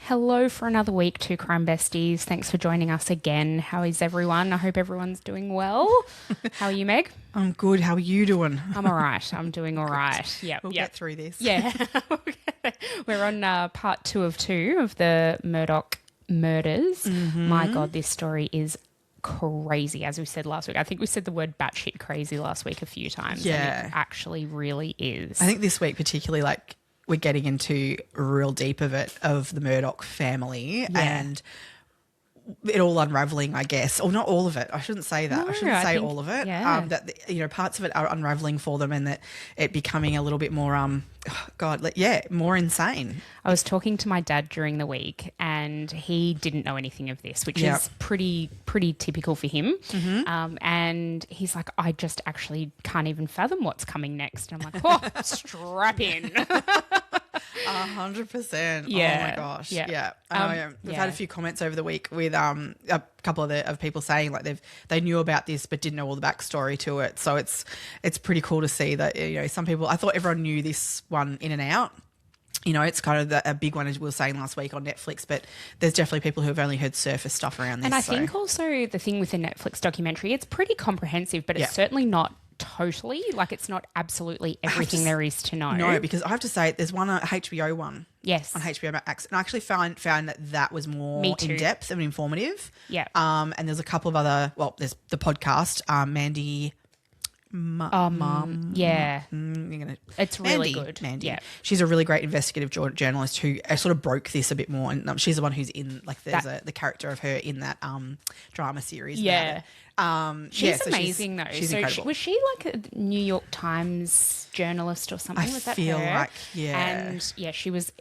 Hello for another week, Two Crime Besties. Thanks for joining us again. How is everyone? I hope everyone's doing well. How are you, Meg? I'm good. How are you doing? I'm all right. I'm doing all right. Yep. We'll get through this. Yeah. We're on part 2 of 2 of the Murdoch murders. My God, this story is crazy, as we said last week. I think we said the word batshit crazy last week a few times. Yeah. And it actually really is. I think this week particularly, like, we're getting into real deep of it, of the Murdoch family and it all unraveling, I guess. Or not all of it. I shouldn't say that. No, I shouldn't say think, all of it. yeah. That, parts of it are unraveling for them and that it becoming a little bit more, more insane. I was talking to my dad during the week and he didn't know anything of this, which is pretty typical for him. And he's like, I just actually can't even fathom what's coming next. And I'm like, oh, strap in. 100%. Yeah. Oh my gosh. Yeah. We've had a few comments over the week with a couple of people saying like they knew about this but didn't know all the backstory to it. So it's pretty cool to see that, some people, I thought everyone knew this one in and out. It's kind of a big one, as we were saying last week on Netflix, but there's definitely people who have only heard surface stuff around this. And I think also the thing with the Netflix documentary, it's pretty comprehensive, but it's certainly not totally, like it's not absolutely everything there is to know. No, because I have to say there's one HBO one. Yes. On HBO Max. And I actually found that was more in-depth and informative. Yeah. And there's a couple of other, there's the podcast, Mandy... It's really good. Mandy. Yeah. She's a really great investigative journalist who sort of broke this a bit more. And she's the one who's in, like, there's the character of her in that drama series. Yeah. She's amazing though. She's so incredible. Was she like a New York Times journalist or something? Was that feel her? like, yeah. And yeah, she was,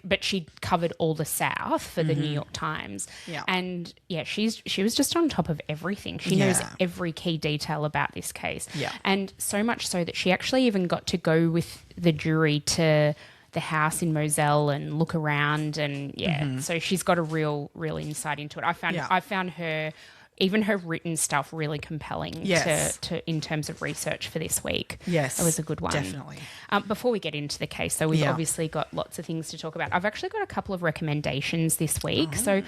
but she covered all the South for the New York Times. Yeah. And yeah, she was just on top of everything. She knows every key detail about this case. Yeah. And so much so that she actually even got to go with the jury to the house in Moselle and look around, and so she's got a real insight into it. I found her, even her written stuff, really compelling to in terms of research for this week. Yes, it was a good one. Definitely. Before we get into the case, though, we've obviously got lots of things to talk about. I've actually got a couple of recommendations this week. So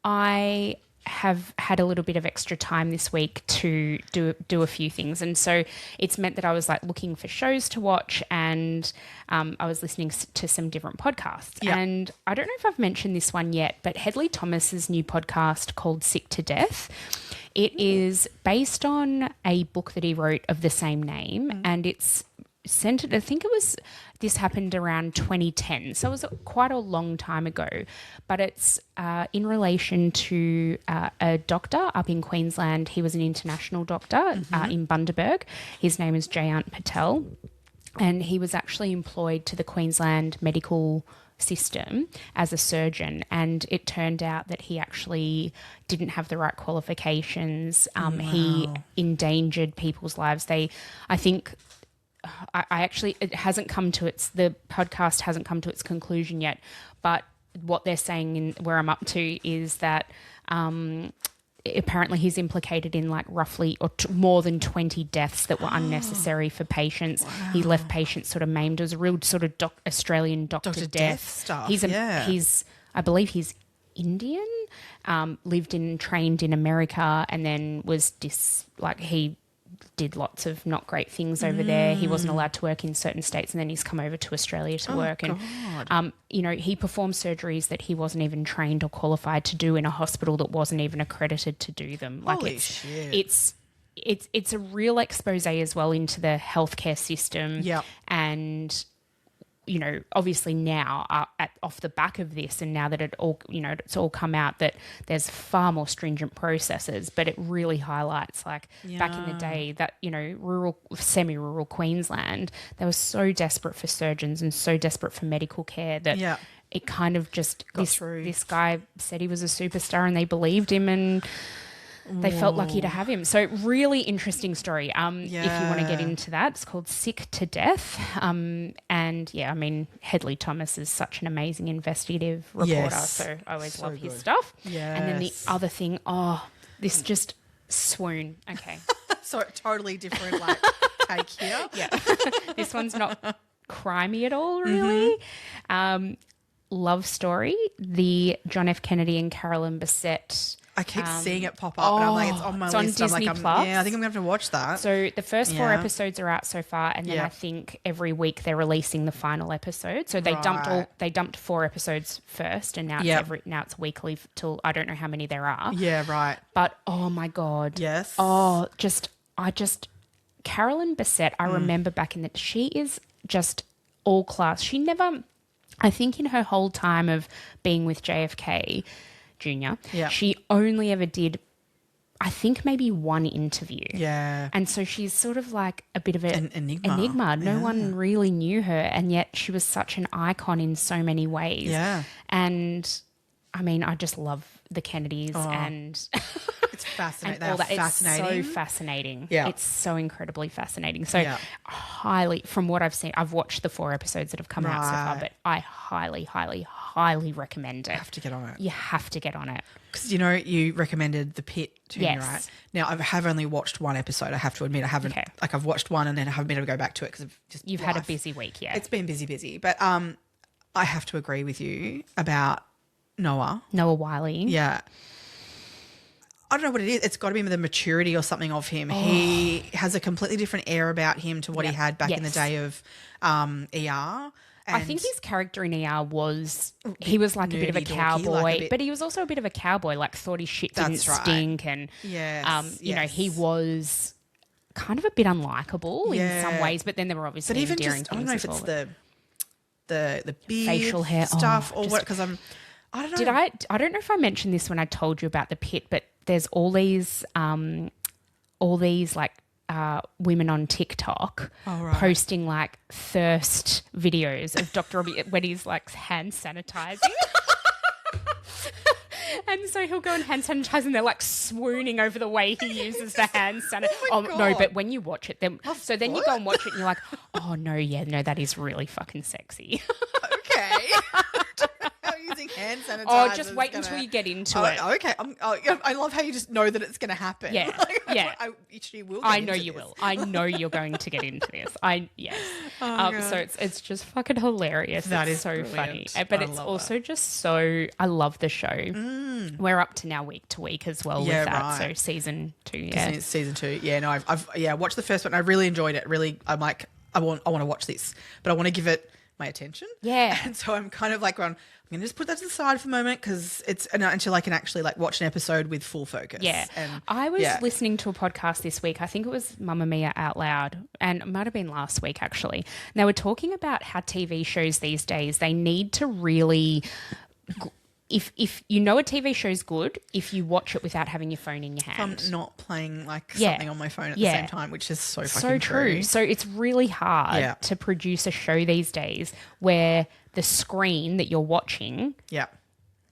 I have had a little bit of extra time this week to do a few things, and so it's meant that I was like looking for shows to watch, and I was listening to some different podcasts. And I don't know if I've mentioned this one yet, but Hedley Thomas's new podcast called Sick to Death. It is based on a book that he wrote of the same name, and it's centered, I think this happened around 2010, so it was quite a long time ago, but it's in relation to a doctor up in Queensland. He was an international doctor in Bundaberg. His name is Jayant Patel, and he was actually employed to the Queensland medical system as a surgeon, and it turned out that he actually didn't have the right qualifications. He endangered people's lives. It hasn't come to the podcast hasn't come to its conclusion yet, but what they're saying where I'm up to is that apparently he's implicated in like roughly or more than 20 deaths that were unnecessary for patients. Wow. He left patients sort of maimed. It was a real sort of Australian Dr. Death stuff. I believe he's Indian, lived and trained in America, and then was he did lots of not great things over there. He wasn't allowed to work in certain states, and then he's come over to Australia to work. God. And, he performed surgeries that he wasn't even trained or qualified to do in a hospital that wasn't even accredited to do them. Holy shit. It's a real expose as well into the healthcare system. Yep. And obviously now off the back of this, and now that it's all come out that there's far more stringent processes, but it really highlights back in the day that, rural, semi-rural Queensland, they were so desperate for surgeons and so desperate for medical care that it kind of just got through. This guy said he was a superstar and they believed him, and they felt lucky to have him. So really interesting story. If you want to get into that, it's called Sick to Death. Hedley Thomas is such an amazing investigative reporter, so I always love his stuff. Yes. And then the other thing, this just swoon. Okay. So totally different take here. Yeah. This one's not crimey at all, really. Love Story, the John F. Kennedy and Carolyn Bessette. I keep seeing it pop up, and I'm like, it's on my it's list. on Disney Plus. Yeah, I think I'm going to have to watch that. So the first 4 episodes are out so far, and then Yeah. I think every week they're releasing the final episode. So they dumped 4 episodes first, and now it's weekly till I don't know how many there are. Yeah, right. But oh my god, Yes. Oh, Carolyn Bessette. I remember back in she is just all class. She never, I think, in her whole time of being with JFK Jr., she only ever did, I think, maybe one interview. Yeah. And so she's sort of like a bit of an enigma. No one really knew her, and yet she was such an icon in so many ways. Yeah. And I mean, I just love the Kennedys and it's fascinating. and all that. Fascinating. It's so fascinating. Yeah. It's so incredibly fascinating. So highly, from what I've seen, I've watched the 4 episodes that have come out so far, but I highly, highly, highly recommend it. You have to get on it. You have to get on it. Because, you recommended The Pit to me, Yes. right? Now, I have only watched one episode. I have to admit, I haven't. Okay. Like, I've watched one and then I haven't been able to go back to it because of just You've had a busy week, yeah. It's been busy. But I have to agree with you about Noah. Noah Wiley. Yeah. I don't know what it is. It's got to be the maturity or something of him. He has a completely different air about him to what he had back in the day of ER. I think his character in ER was, he was like a bit of a nerdy, dorky, cowboy, like a bit- but he was also a bit of a cowboy, like thought his shit didn't stink. And, he was kind of a bit unlikable in some ways, but then there were obviously But even endearing just, I don't things know as if well. it's the beard facial hair stuff or what, because I don't know. I don't know if I mentioned this when I told you about the Pit, but there's all these like women on TikTok posting like thirst videos of Dr. Robbie when he's like hand sanitizing. And so he'll go and hand sanitize and they're like swooning over the way he uses the hand sanitizer. No, but when you watch it, then you go and watch it and you're like, oh no, that is really fucking sexy. Okay. Using hand sanitizer. Oh, just wait until you get into it. Okay. I love how you just know that it's going to happen. Yeah. She will. I know you will. I know you're going to get into this. So it's just fucking hilarious. That it's is so brilliant. funny, but it's also just so. I love the show. We're up to now week to week as well with that. Right. So season 2. It's season 2. Yeah. No, I've watched the first one. I really enjoyed it. Really, I'm like, I want to watch this, but I want to give it my attention. Yeah. And so I'm kind of like going, I'm going to just put that to the side for the moment because it's until I can actually like watch an episode with full focus. Yeah. And I was listening to a podcast this week. I think it was Mamma Mia Out Loud, and it might have been last week actually. And they were talking about how TV shows these days, they need to really... If you know a TV show's good, if you watch it without having your phone in your hand. I'm not playing like something on my phone at the same time, which is so fucking so true. So it's really hard to produce a show these days where the screen that you're watching,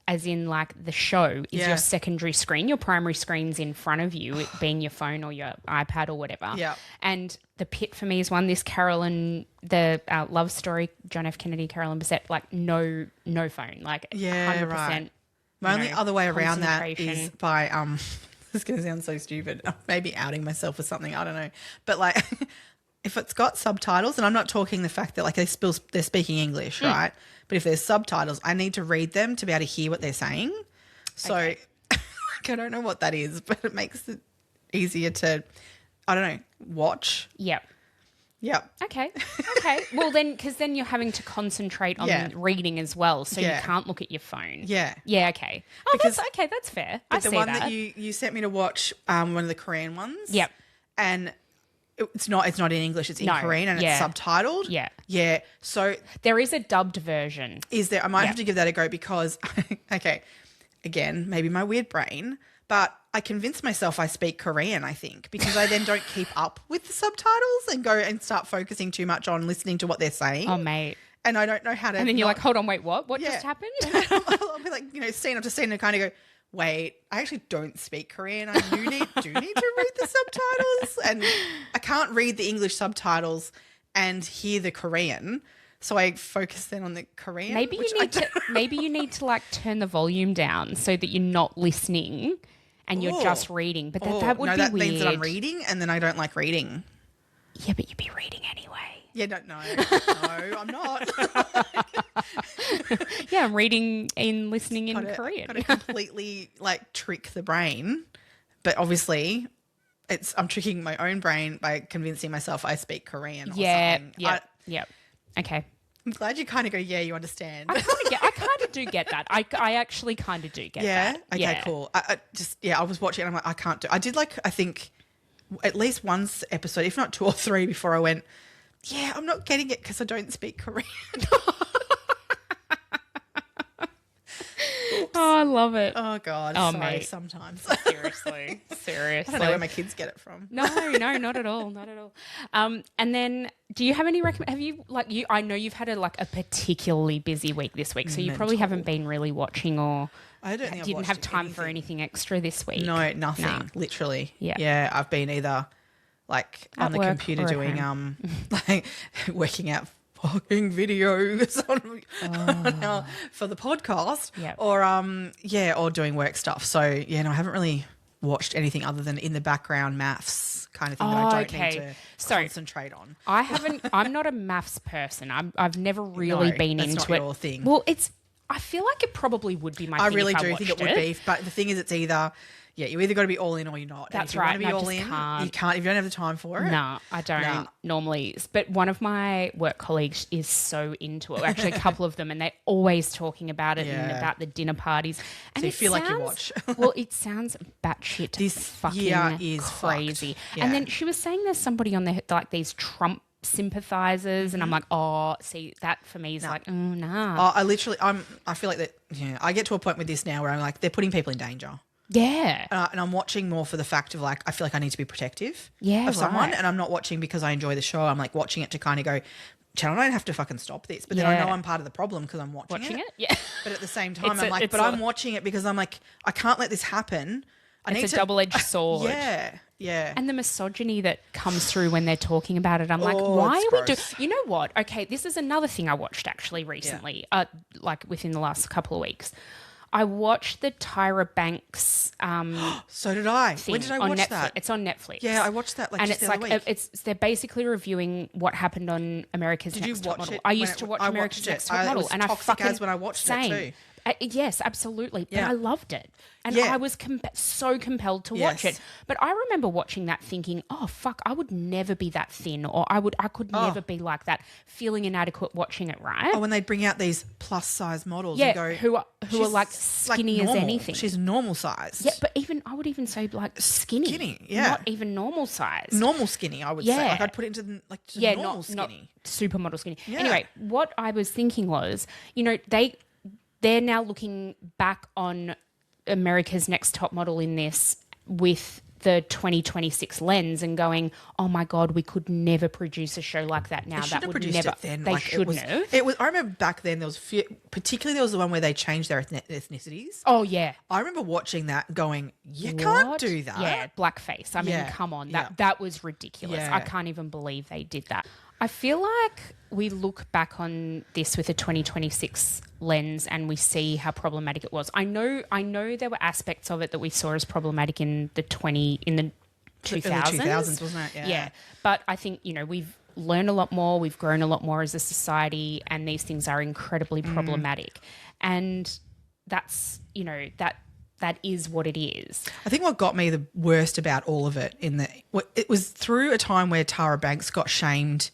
as in like the show, is your secondary screen. Your primary screen's in front of you, it being your phone or your iPad or whatever. Yeah. And The Pit for me is one. This Carolyn, the Love Story, John F. Kennedy, Carolyn Bessette, like no phone, like 100%. Right. My only other way around that is by this is going to sound so stupid. Maybe outing myself or something. I don't know, but like if it's got subtitles, and I'm not talking the fact that like they're speaking English, right? But if there's subtitles, I need to read them to be able to hear what they're saying. So I don't know what that is, but it makes it easier to, I don't know, watch. Yep. Okay. Well, then, because then you're having to concentrate on reading as well, so you can't look at your phone. Yeah. Okay. Oh, that's okay. That's fair. I see that. The one that you sent me to watch, one of the Korean ones. Yep. And it's not in English. It's in Korean and it's subtitled. Yeah. Yeah. So there is a dubbed version. Is there? I might have to give that a go because, okay, again, maybe my weird brain, but I convinced myself I speak Korean, I think, because I then don't keep up with the subtitles and go and start focusing too much on listening to what they're saying. Oh, mate. And I don't know how to. And then you're like, hold on, wait, what? What just happened? I'll be like, scene after scene and kind of go, wait, I actually don't speak Korean. I do need to read the subtitles. And I can't read the English subtitles and hear the Korean. So I focus then on the Korean. Maybe you need to like turn the volume down so that you're not listening and you're just reading. But that would be weird. That means that I'm reading and then I don't like reading. Yeah, but you'd be reading anyway. Yeah, no, I'm not. Yeah, I'm reading and listening in Korean. Got to completely like trick the brain, but obviously, I'm tricking my own brain by convincing myself I speak Korean. Or something. Yeah. Okay. I'm glad you kind of go, yeah, you understand. I kind of do get that. I actually kind of do get that. Okay, cool. I was watching and I'm like, I can't do. I did like, I think at least once episode, if not 2 or 3 before I went, yeah, I'm not getting it because I don't speak Korean. Oh, I love it. Oh God. Oh, sorry, mate. sometimes. Seriously. I don't know where my kids get it from. No, not at all. Not at all. And then do you have any I know you've had a particularly busy week this week, so you probably haven't been really watching or I don't think didn't have time for anything extra this week. No, nothing. No. Literally. Yeah. Yeah. I've been either like at on the computer doing like working out fucking videos for the podcast, or doing work stuff. So I haven't really watched anything other than in the background maths kind of thing that I don't need to concentrate on. I'm not a maths person. I've never really been into not it. Your thing. Well, I feel like it probably would be my thing. I really if do watched think it would be, but the thing is, it's either. Yeah, you either got to be all in or you're not. That's right. And you I all just in, can't. you can't. If you don't have the time for it. No, I don't normally. But one of my work colleagues is so into it. Actually, a couple of them, and they're always talking about it and about the dinner parties. And so you feel like you watch. Well, it sounds batshit fucking is crazy. Yeah. And then she was saying there's somebody on there like these Trump sympathizers, and I'm like, oh, see, that for me is like, oh, nah. I feel like that. Yeah, I get to a point with this now where I'm like, they're putting people in danger. Yeah. And I'm watching more for the fact of like, I feel like I need to be protective of someone. And I'm not watching because I enjoy the show. I'm like watching it to kind of go, Channel 9 have to fucking stop this. But then I know I'm part of the problem because I'm watching it. Yeah. But at the same time, I'm watching it because I'm like, I can't let this happen. It's a double-edged sword. Yeah. And the misogyny that comes through when they're talking about it, I'm like, why are we doing... You know what? Okay, this is another thing I watched actually recently, like within the last couple of weeks. I watched the Tyra Banks. So did I. When did I watch that? It's on Netflix. Yeah, I watched that and just the other week. They're basically reviewing what happened on America's Next Top Model. I used to watch America's Next Top Model, and I fucking as when I watched it too. Yes, absolutely. But I loved it. And I was so compelled to watch it. But I remember watching that thinking, oh, fuck, I would never be that thin, or I could never be like that, feeling inadequate watching it, right? Oh, when they bring out these plus size models and go, who are like skinny as anything. She's normal size. Yeah, but I would even say like skinny. Skinny, yeah. Not even normal size. Normal skinny, I would say. Like I'd put it into normal skinny. Not supermodel skinny. Yeah. Anyway, what I was thinking was, they're now looking back on America's Next Top Model in this with the 2026 lens and going, oh my God, we could never produce a show like that now. That would never. They shouldn't have. It was. I remember back then there was particularly there was the one where they changed their ethnicities. Oh yeah, I remember watching that, going, you can't do that. Yeah, blackface. I mean, come on, that was ridiculous. Yeah. I can't even believe they did that. I feel like we look back on this with a 2026 lens and we see how problematic it was. I know there were aspects of it that we saw as problematic in the 2000s. In the 2000s, wasn't it? Yeah. But I think, we've learned a lot more, we've grown a lot more as a society, and these things are incredibly problematic. And that's, that is what it is. I think what got me the worst about all of it it was through a time where Tara Banks got shamed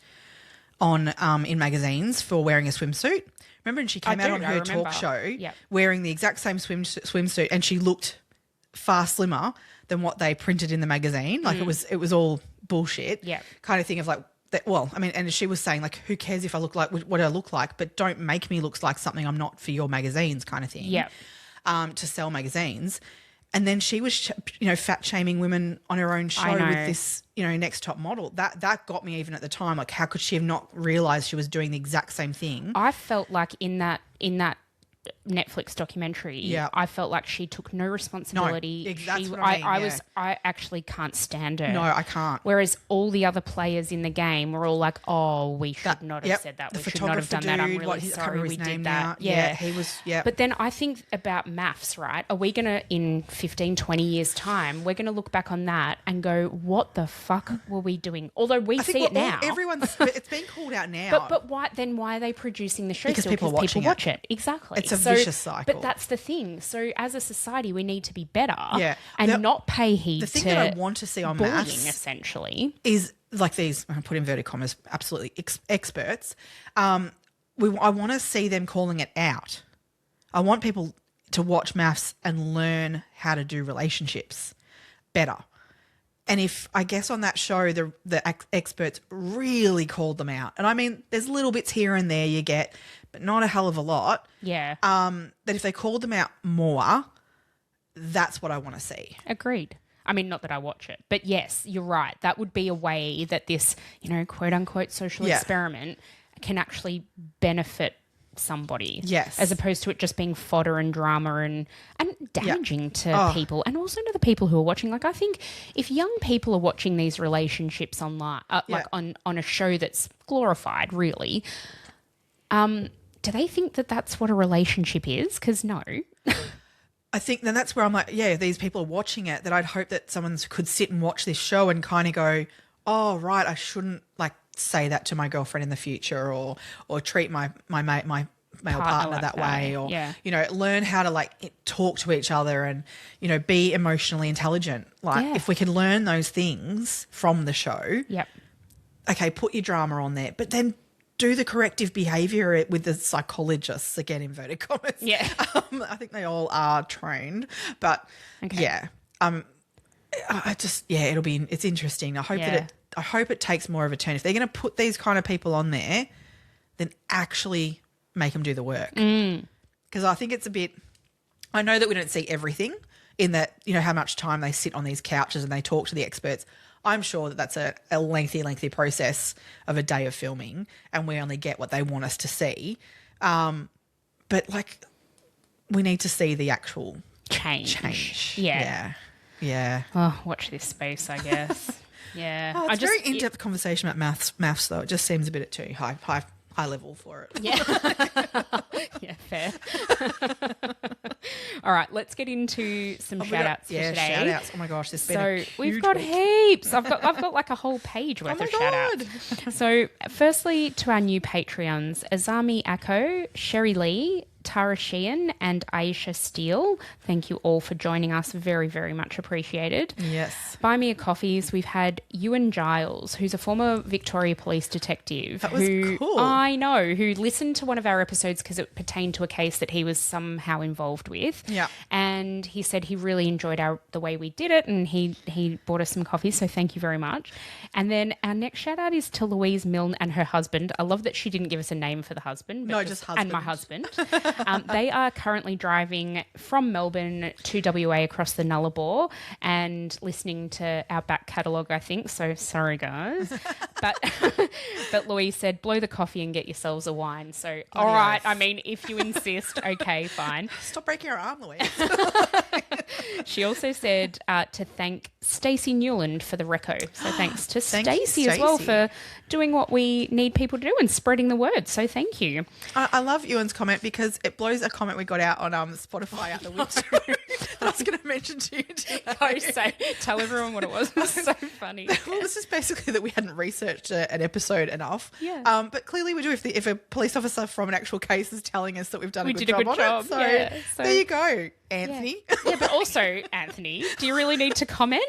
on in magazines for wearing a swimsuit. Remember, and she came out on her talk show wearing the exact same swimsuit, and she looked far slimmer than what they printed in the magazine. Like it was all bullshit. Yeah, kind of thing of like that. Well, I mean, and she was saying like, who cares if I look like what I look like, but don't make me look like something I'm not for your magazines, kind of thing. Yeah. To sell magazines. And then she was, fat shaming women on her own show with this, Next Top Model. That got me even at the time. Like, how could she have not realised she was doing the exact same thing? I felt like in that Netflix documentary, Yeah. I felt like she took no responsibility. that's what I mean, I actually can't stand her. No, I can't. Whereas all the other players in the game were all like, "Oh, we should not have said that. The We should not have done that. I'm really sorry we did that." Yeah, he was. Yeah, But then I think about maths, right? Are we going to, in 15, 20 years' time, we're going to look back on that and go, what the fuck were we doing? Although we see it now. It's being called out now. But why are they producing the show Because still? people watch it. Exactly. It's a vicious cycle. But that's the thing. So as a society, we need to be better and not pay heed to the thing that I want to see on bullying, maths essentially. is like these, I put inverted commas, absolutely experts. I want to see them calling it out. I want people to watch maths and learn how to do relationships better. And if, I guess on that show, the experts really called them out. And I mean, there's little bits here and there you get, but not a hell of a lot. Yeah. That if they called them out more, that's what I want to see. Agreed. I mean, not that I watch it, but yes, you're right. That would be a way that this, quote unquote social experiment can actually benefit somebody. Yes. As opposed to it just being fodder and drama and damaging to people and also to the people who are watching. Like, I think if young people are watching these relationships online, like on a show that's glorified, really, do they think that that's what a relationship is? Because no. I think then that's where I'm like, these people are watching it, that I'd hope that someone could sit and watch this show and kind of go, oh, right, I shouldn't like say that to my girlfriend in the future or treat my male partner like that way or, yeah. Learn how to like talk to each other and, be emotionally intelligent. Like if we could learn those things from the show, okay, put your drama on there, but then do the corrective behaviour with the psychologists, again, inverted commas. Yeah. I think they all are trained, but it's interesting. I hope it takes more of a turn. If they're going to put these kind of people on there, then actually make them do the work. Because I think it's a bit, I know that we don't see everything in that, how much time they sit on these couches and they talk to the experts. I'm sure that that's a lengthy process of a day of filming and we only get what they want us to see. But like, we need to see the actual change. Yeah. Oh, watch this space, I guess. Yeah. Oh, it's a very in-depth conversation about maths though. It just seems a bit too high level for it. Yeah. Yeah, fair. All right, let's get into some shout-outs for today. Yeah, shout-outs. Oh my gosh, this has been a we've got week. Heaps. I've got like a whole page worth of shout-outs. So firstly, to our new Patreons, Azami Ako, Sherry Lee, Tara Sheehan and Aisha Steele. Thank you all for joining us. Very, very much appreciated. Yes. Buy Me a Coffees, we've had Ewan Giles, who's a former Victoria Police detective. That was cool. I know, who listened to one of our episodes because it pertained to a case that he was somehow involved with. Yeah. And he said he really enjoyed the way we did it and he bought us some coffee, so thank you very much. And then our next shout out is to Louise Milne and her husband. I love that she didn't give us a name for the husband. No, just husband. And my husband. They are currently driving from Melbourne to WA across the Nullarbor and listening to our back catalogue, I think. So sorry, guys. But Louise said, blow the coffee and get yourselves a wine. So, all right. I mean, if you insist, okay, fine. Stop breaking your arm, Louise. She also said to thank Stacey Newland for the reco. So thanks to Stacey as well for doing what we need people to do and spreading the word. So thank you. I love Ewan's comment because it blows a comment we got out on Spotify out the window that I was going to mention to you today. Tell everyone what it was. It was so funny. Well, this is basically that we hadn't researched an episode enough. Yeah. But clearly we do if a police officer from an actual case is telling us that we've done a good did job a good job. on it. So, so there you go, Anthony. Yeah, but also, Anthony, do you really need to comment?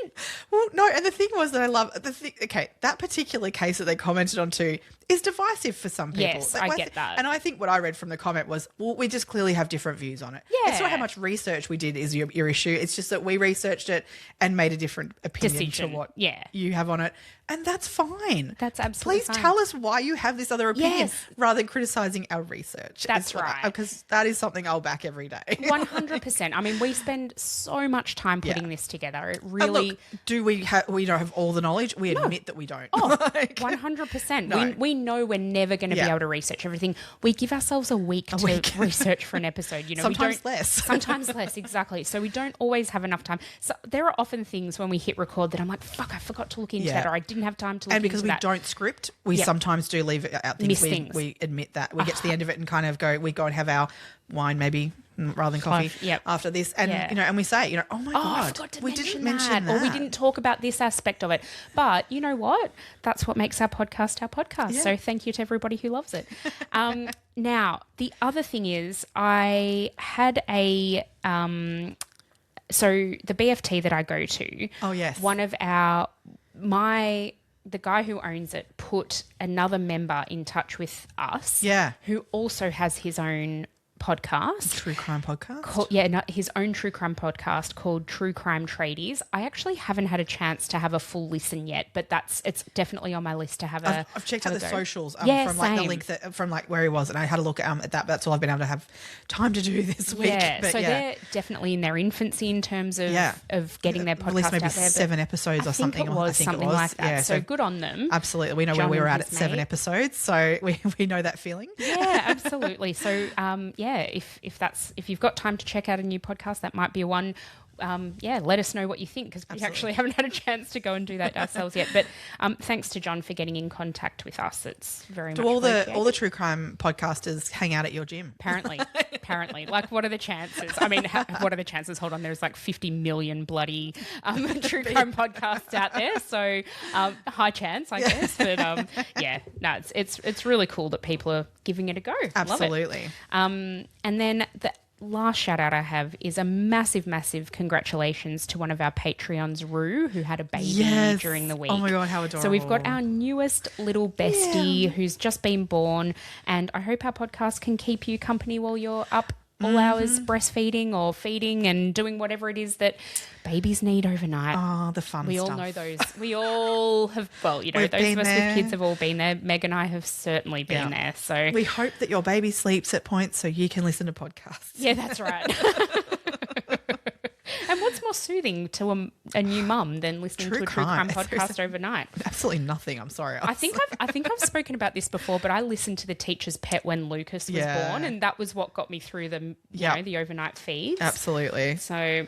Well, no, and the thing was that I love that particular case that they commented on too is divisive for some people. Yes, I get that. And I think what I read from the comment was, well, we just clearly have different views on it. Yeah. It's not how much research we did is your issue. It's just that we researched it and made a different opinion to what you have on it. And that's fine. That's absolutely Please fine. tell us why you have this other opinion rather than criticising our research. That's right. Because that is something I'll back every day. 100%. 100%. I mean, we spend so much time putting this together. It really... Look, do we don't have all the knowledge? We admit that we don't. Oh, 100%. No. We know we're never going to be able to research everything. We give ourselves a week to research for an episode. You know, sometimes less. Sometimes less, exactly. So we don't always have enough time. So there are often things when we hit record that I'm like, fuck, I forgot to look into that, or I didn't have time to look into that. And because we don't script, we sometimes do leave out things. Miss things. We admit that. We get to the end of it and kind of go and have our wine maybe rather than coffee after this. And, you know, and we say, you know, oh my God, we didn't mention that. Or we didn't talk about this aspect of it. But you know what? That's what makes our podcast. Yeah. So thank you to everybody who loves it. Now, the other thing is I had a... so the BFT that I go to, one of the guy who owns it put another member in touch with us, who also has his own podcast. True crime podcast? His own true crime podcast called True Crime Tradies. I actually haven't had a chance to have a full listen yet, but it's definitely on my list to have a I've checked out the socials from same. the link from where he was, and I had a look at that, but that's all I've been able to have time to do this week. But they're definitely in their infancy in terms of getting their podcast released maybe out there. 7 episodes or something. I think something like that. Yeah, so good on them. Absolutely. We know John where we were at 7 mate. episodes, so we know that feeling. Yeah, absolutely. So if you've got time to check out a new podcast, that might be one. Let us know what you think, because we actually haven't had a chance to go and do that ourselves yet. But thanks to John for getting in contact with us. It's very much appreciated. all the true crime podcasters hang out at your gym? Apparently. Like, what are the chances? I mean, what are the chances? Hold on, there's like 50 million bloody true crime podcasts out there, so high chance, I guess. But it's really cool that people are giving it a go. Absolutely. Love it. And then the last shout out I have is a massive congratulations to one of our Patreons, Rue, who had a baby during the week. Oh my God, how adorable. So we've got our newest little bestie who's just been born, and I hope our podcast can keep you company while you're up all hours breastfeeding or feeding and doing whatever it is that babies need overnight. Oh, the fun stuff. We all know those. We all have, those of us with kids have all been there. Meg and I have certainly been there. So we hope that your baby sleeps at points so you can listen to podcasts. Yeah, that's right. And what's more soothing to a new mum than listening to a true crime podcast overnight? Absolutely nothing. I'm sorry. I think I've spoken about this before, but I listened to The Teacher's Pet when Lucas was born, and that was what got me through the overnight feeds. Absolutely. So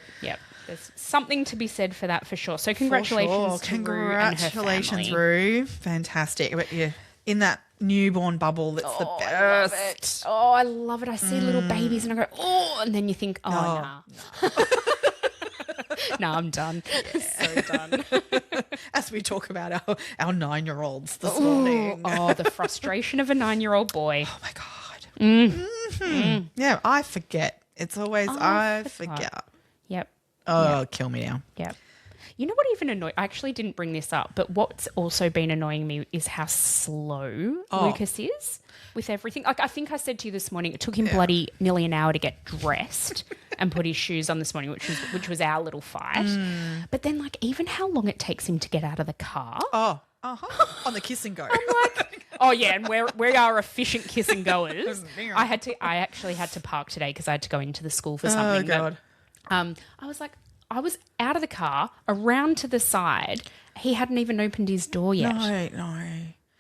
there's something to be said for that for sure. So congratulations to Rue and her family. Rue. Fantastic. But in that newborn bubble, that's the best. I love it. I see little babies and I go, and then you think, nah. No, I'm done. So done. As we talk about our 9-year-olds this morning. The frustration of a 9-year-old boy. Oh my God. Yeah, I forget. It's always I forget. Yep. Kill me now. Yep. You know what even annoyed? I actually didn't bring this up, but what's also been annoying me is how slow Lucas is with everything. Like, I think I said to you this morning, it took him bloody nearly an hour to get dressed and put his shoes on this morning, which was our little fight. But then, like, even how long it takes him to get out of the car. On the kiss and go. I'm like, and we are efficient kiss and goers. I actually had to park today because I had to go into the school for something. Oh God. I was out of the car, around to the side. He hadn't even opened his door yet. No.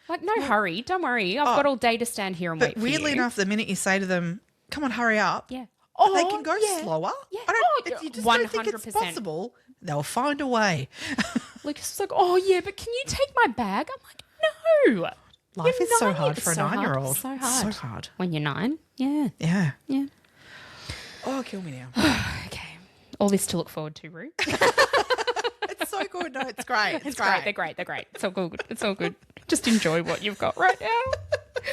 Like, no hurry. Don't worry. I've got all day to stand here and wait for you. Weirdly enough, the minute you say to them, come on, hurry up. Yeah. They can go slower. Yeah. You just don't think it's possible. They'll find a way. Lucas was like, but can you take my bag? I'm like, no. Life is so hard for a 9-year-old. So hard. So hard. When you're 9? Yeah. Yeah. Yeah. Oh, kill me now. Okay. All this to look forward to, Rue. It's so good. No, it's great. It's great. They're great. It's all good. It's all good. Just enjoy what you've got right now.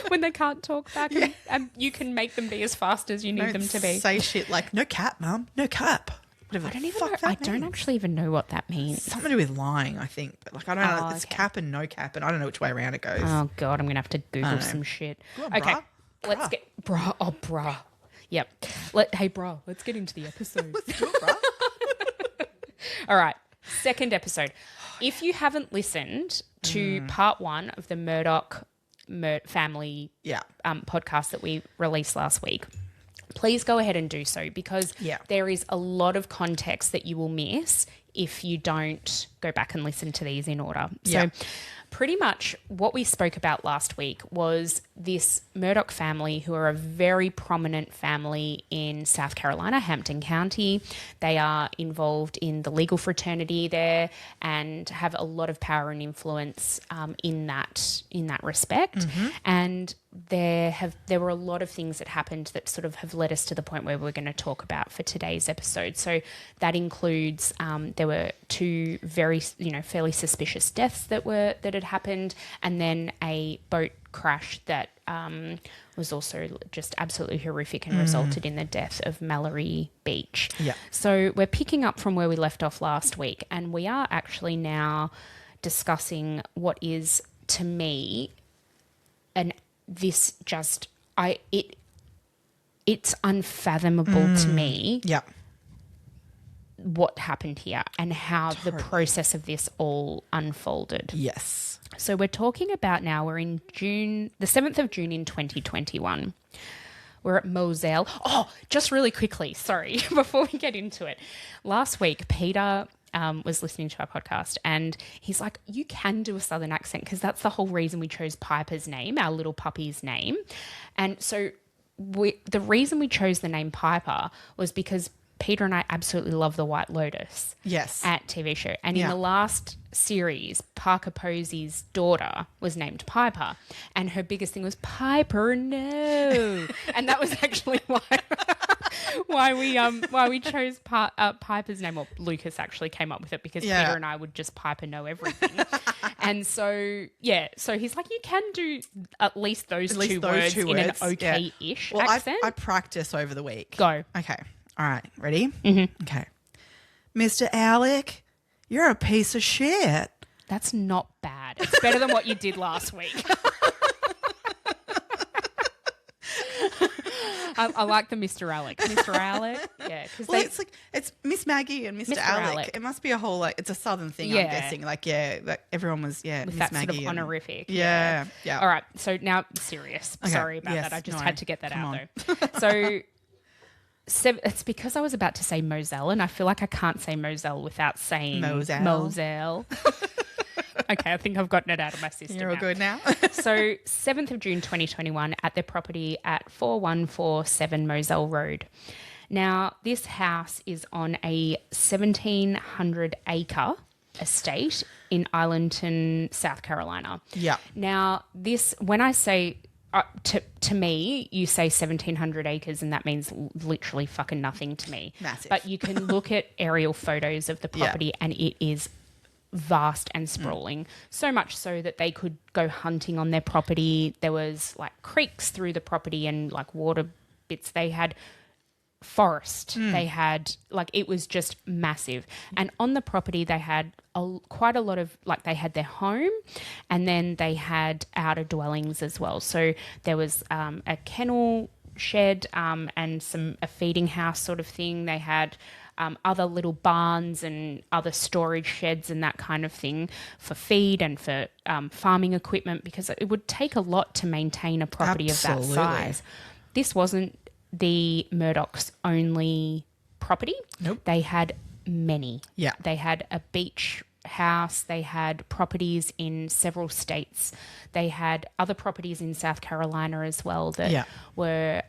When they can't talk back and you can make them be as fast as you need them to be. Say shit like, no cap, Mum. No cap. Whatever. I don't actually even know what that means. Something to do with lying, I think. But like, I don't know. It's cap and no cap, and I don't know which way around it goes. Oh God, I'm gonna have to Google some shit. On, okay, brah. let's get brah. Oh, brah. Yep. Hey, brah. Let's get into the episode. Let's do it, brah. All right. Second episode. If you haven't listened to part 1 of the Murdoch family podcast that we released last week, please go ahead and do so, because Yeah. there is a lot of context that you will miss if you don't go back and listen to these in order. Yeah. So pretty much what we spoke about last week was this Murdoch family, who are a very prominent family in South Carolina, Hampton County. They are involved in the legal fraternity there and have a lot of power and influence in that respect. And there were a lot of things that happened that sort of have led us to the point where we're going to talk about for today's episode. So that includes there were two very fairly suspicious deaths that had happened, and then a boat crash that was also just absolutely horrific and resulted in the death of Mallory Beach. Yeah. So we're picking up from where we left off last week, and we are actually now discussing what is, to me, it's unfathomable to me Yeah. what happened here and how the process of this all unfolded. Yes. So we're talking about now, we're in June, the 7th of June in 2021. We're at Moselle. Oh, just really quickly, sorry, before we get into it. Last week, Peter was listening to our podcast, and he's like, you can do a Southern accent, because that's the whole reason we chose Piper's name, our little puppy's name. And so the reason we chose the name Piper was because Peter and I absolutely love The White Lotus. Yes. At TV show. And in the last series, Parker Posey's daughter was named Piper, and her biggest thing was, Piper, no. And that was actually why we chose Piper's name. Well, Lucas actually came up with it, because Peter and I would just Piper know everything. And so he's like, you can do at least those two words in an okay-ish accent. I practice over the week. Go. Okay. All right. Ready? Mm-hmm. Okay. Mr. Alec, you're a piece of shit. That's not bad. It's better than what you did last week. I like the Mr. Alec. Mr. Alec, yeah. Well, it's Miss Maggie and Mr. Alec. It must be a whole, it's a Southern thing, I'm guessing. Everyone was, with Miss that Maggie. Sort of honorific. Yeah. All right, so now serious. Okay. Sorry about that. I just had to get that out though. So it's because I was about to say Moselle, and I feel like I can't say Moselle without saying Moselle. Okay, I think I've gotten it out of my system. You're all good now. So 7th of June 2021 at their property at 4147 Moselle Road. Now, this house is on a 1,700-acre estate in Islandton, South Carolina. Yeah. Now, when I say... to me, you say 1,700 acres, and that means literally fucking nothing to me. Massive. But you can look at aerial photos of the property, and it is vast and sprawling. So much so that they could go hunting on their property. There was creeks through the property and water bits. They had forest. They had it was just massive. And on the property they had quite a lot of they had their home, and then they had outer dwellings as well. So there was a kennel shed and a feeding house sort of thing. They had other little barns and other storage sheds and that kind of thing for feed and for farming equipment, because it would take a lot to maintain a property of that size. This wasn't the Murdochs' only property. Nope. They had many. Yeah. They had a beach house. They had properties in several states. They had other properties in South Carolina as well that were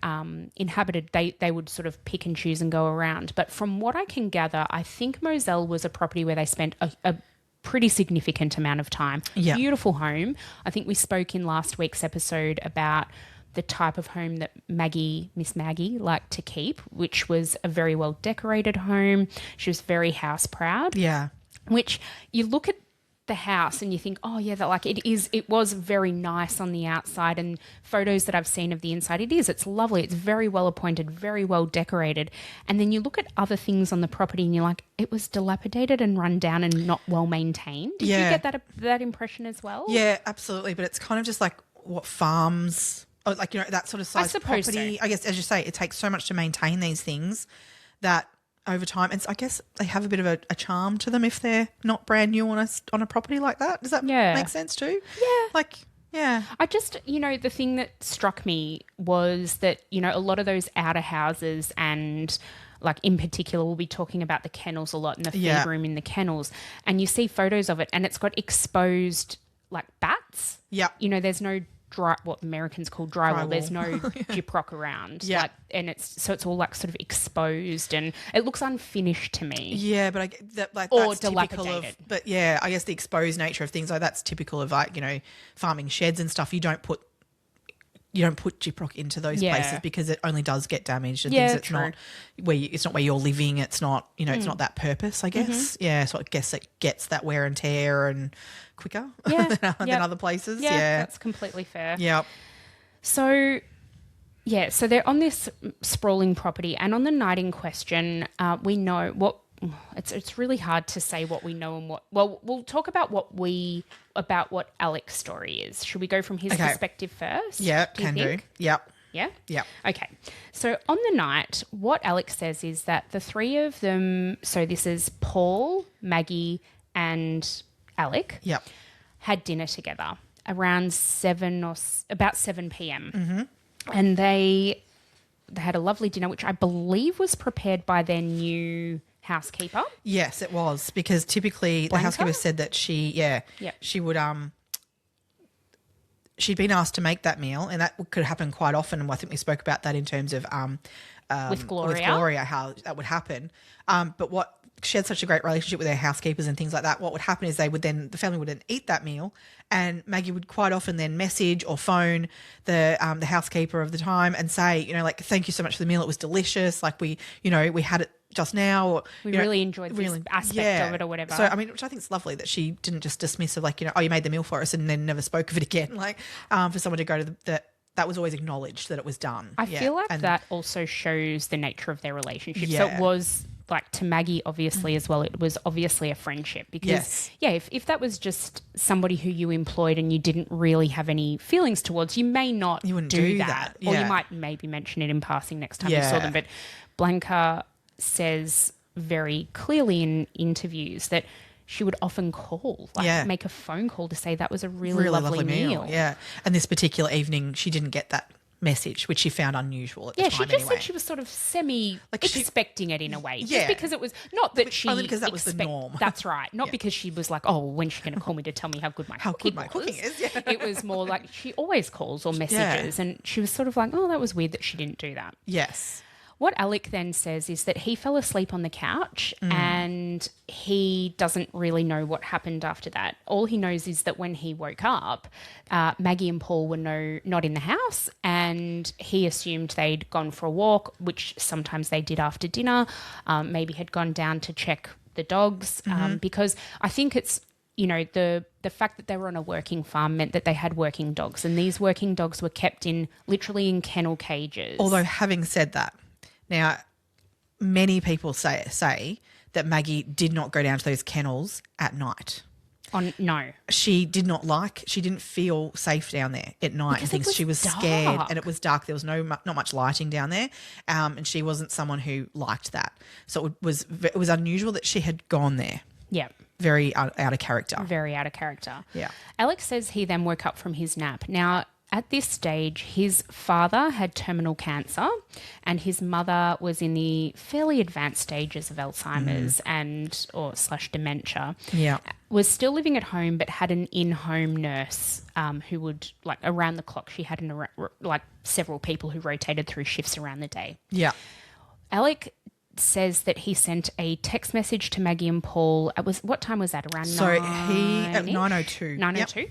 inhabited. They would sort of pick and choose and go around. But from what I can gather, I think Moselle was a property where they spent a pretty significant amount of time. Yeah. Beautiful home. I think we spoke in last week's episode about the type of home that Miss Maggie liked to keep, which was a very well decorated home. She was very house proud. Yeah. Which you look at the house and you think, oh yeah, that it was very nice on the outside, and photos that I've seen of the inside, it's lovely. It's very well appointed, very well decorated. And then you look at other things on the property and you're like, it was dilapidated and run down and not well maintained. Did you get that impression as well? Yeah, absolutely. But it's kind of just what farms, that sort of size property. So. I guess, as you say, it takes so much to maintain these things that over time, and I guess they have a bit of a charm to them if they're not brand new on a property like that. Does that make sense too? Yeah. Yeah. I just, the thing that struck me was that, a lot of those outer houses and like in particular, we'll be talking about the kennels a lot and the feed room in the kennels, and you see photos of it and it's got exposed like bats. Yeah. There's no what Americans call drywall. There's no gyprock around. Yeah. And it's all like sort of exposed and it looks unfinished to me. Yeah, but or that's typical of, dilapidated. but yeah, I guess the exposed nature of things like that's typical of like, farming sheds and stuff. You don't put gyprock into those places because it only does get damaged and things. It's not it's not where you're living. It's not, it's not that purpose, I guess. Mm-hmm. Yeah. So I guess it gets that wear and tear and quicker than other places. Yeah. That's completely fair. Yeah. So they're on this sprawling property, and on the night in question, we know what. It's really hard to say what we know and what. Well, we'll talk about what Alec's story is. Should we go from his perspective first? Yeah, can do. Yep. Yeah? Yeah. Okay. So on the night, what Alec says is that the three of them, so this is Paul, Maggie, and Alec, had dinner together around about 7 p.m. Mm-hmm. And they had a lovely dinner, which I believe was prepared by their new housekeeper. Yes, it was, because typically the housekeeper said that she would she'd been asked to make that meal, and that could happen quite often. And I think we spoke about that in terms of with Gloria, how that would happen. But she had such a great relationship with her housekeepers and things like that. What would happen is the family would then eat that meal, and Maggie would quite often then message or phone the housekeeper of the time and say, like, thank you so much for the meal. It was delicious. Like we had it just now. Or, we really enjoyed this aspect of it or whatever. So, I mean, which I think is lovely that she didn't just dismiss of like, oh, you made the meal for us and then never spoke of it again. Like for someone to go to that was always acknowledged that it was done. I feel like that also shows the nature of their relationship. Yeah. So it was like to Maggie, obviously, as well, it was obviously a friendship because, if that was just somebody who you employed and you didn't really have any feelings towards, you wouldn't do that. Yeah. Or you might maybe mention it in passing next time you saw them. But Blanca says very clearly in interviews that she would often call, make a phone call to say that was a really lovely meal. Yeah. And this particular evening, she didn't get that message, which she found unusual at the time. Yeah, she just said she was sort of expecting it in a way. Just because it was not that she only because that was the norm. That's right. Not because she was like, oh, when's she going to call me to tell me how good my cooking is. Yeah. It was more like she always calls or messages, and she was sort of like, oh, that was weird that she didn't do that. Yes. What Alec then says is that he fell asleep on the couch and he doesn't really know what happened after that. All he knows is that when he woke up, Maggie and Paul were not in the house, and he assumed they'd gone for a walk, which sometimes they did after dinner, maybe had gone down to check the dogs, because I think it's, the fact that they were on a working farm meant that they had working dogs, and these working dogs were kept literally in kennel cages. Although having said that, now, many people say that Maggie did not go down to those kennels at night. No. She didn't feel safe down there at night and things. She was scared, and it was dark. There was not much lighting down there, and she wasn't someone who liked that. So it was unusual that she had gone there. Yeah. Very out of character. Very out of character. Yeah. Alex says he then woke up from his nap. Now, at this stage, his father had terminal cancer and his mother was in the fairly advanced stages of Alzheimer's / dementia. Yeah. Was still living at home but had an in-home nurse who would, like, around the clock. She had several people who rotated through shifts around the day. Yeah. Alec says that he sent a text message to Maggie and Paul. What time was that? Around 9? So at 9:02. 9:02. Yep.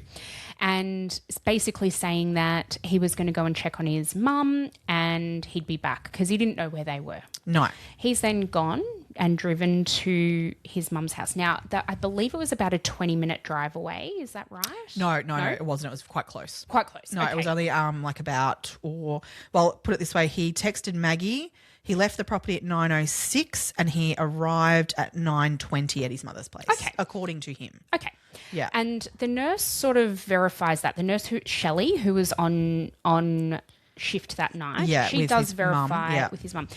And it's basically saying that he was going to go and check on his mum and he'd be back because he didn't know where they were. No. He's then gone and driven to his mum's house. Now, I believe it was about a 20-minute drive away. Is that right? No, it wasn't. It was quite close. Quite close. No, It was only put it this way. He texted Maggie. He left the property at 9:06 and he arrived at 9:20 at his mother's place. Okay. According to him. Okay. Yeah. And the nurse sort of verifies that. The nurse, Shelley, who was on shift that night, she does verify it with his mum.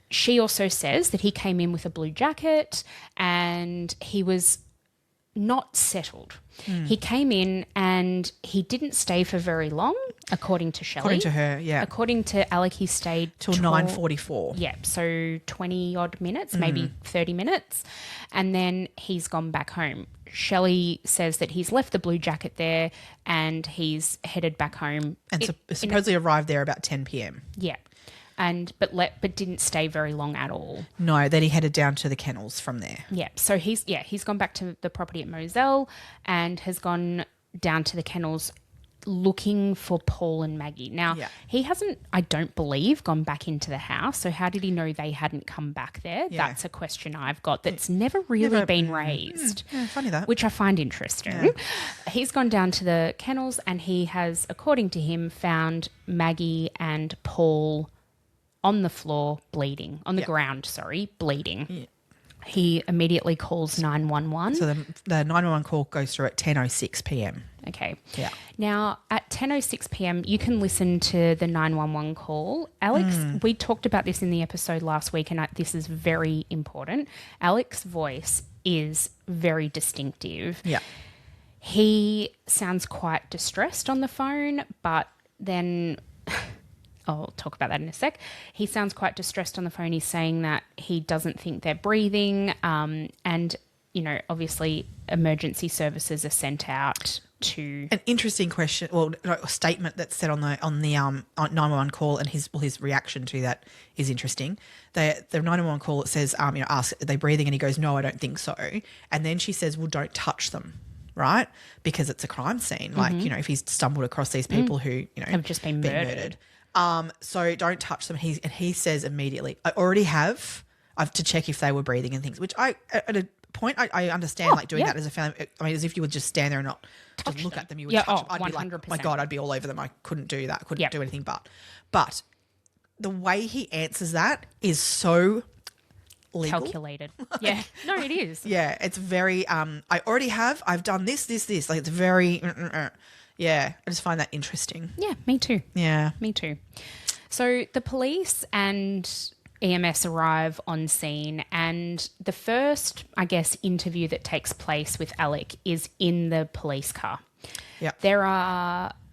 She also says that he came in with a blue jacket and he was not settled. He came in and he didn't stay for very long, according to Shelley. According to her, yeah. According to Alec, he stayed Till 9:44. Yeah, so 20 odd minutes, maybe 30 minutes. And then he's gone back home. Shelley says that he's left the blue jacket there and he's headed back home. And supposedly arrived there about 10 p.m. Yeah. But didn't stay very long at all. No, then he headed down to the kennels from there. Yeah. So he's gone back to the property at Moselle and has gone down to the kennels looking for Paul and Maggie. Now, he hasn't, I don't believe, gone back into the house. So how did he know they hadn't come back there? Yeah. That's a question I've got that's never really been raised. Funny that. Which I find interesting. Yeah. He's gone down to the kennels and he has, according to him, found Maggie and Paul on the floor bleeding, on the ground, bleeding. Yeah. He immediately calls 911. So the 911 call goes through at 10:06 p.m. Okay. Yeah. Now, at 10:06 p.m., you can listen to the 911 call. Alex, we talked about this in the episode last week, and this is very important. Alex's voice is very distinctive. Yeah. He sounds quite distressed on the phone, but then... I'll talk about that in a sec. He sounds quite distressed on the phone. He's saying that he doesn't think they're breathing. And, you know, obviously emergency services are sent out to... An interesting question, a statement that's said on the 911 call, and his reaction to that is interesting. The 911 call, it says, ask, are they breathing? And he goes, no, I don't think so. And then she says, well, don't touch them. Right? Because it's a crime scene. Like, you know, if he's stumbled across these people who, you know, have just been murdered. So don't touch them. He says immediately, I already have. I have to check if they were breathing and things, which at a point I understand doing that as a family. I mean, as if you would just stand there and not just look at them. You would touch them. I'd 100%. Be like, my God, I'd be all over them. I couldn't do that. I couldn't do anything but the way he answers that is so legal. Calculated. Yeah. No, it is. Yeah. It's very, I already have, I've done this. Like it's very, yeah. I just find that interesting. Yeah, me too. Yeah. Me too. So the police and EMS arrive on scene, and the first, I guess, interview that takes place with Alec is in the police car. Yeah.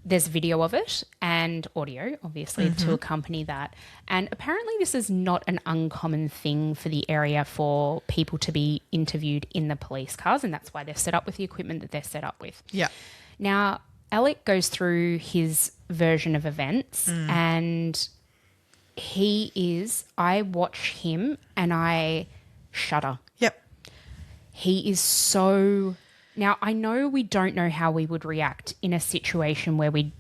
There's video of it and audio, obviously, to accompany that. And apparently this is not an uncommon thing for the area for people to be interviewed in the police cars, and that's why they're set up with the equipment that they're set up with. Yeah. Now, Alec goes through his version of events and I watch him and I shudder. Yep. He is so... Now, I know we don't know how we would react in a situation where we,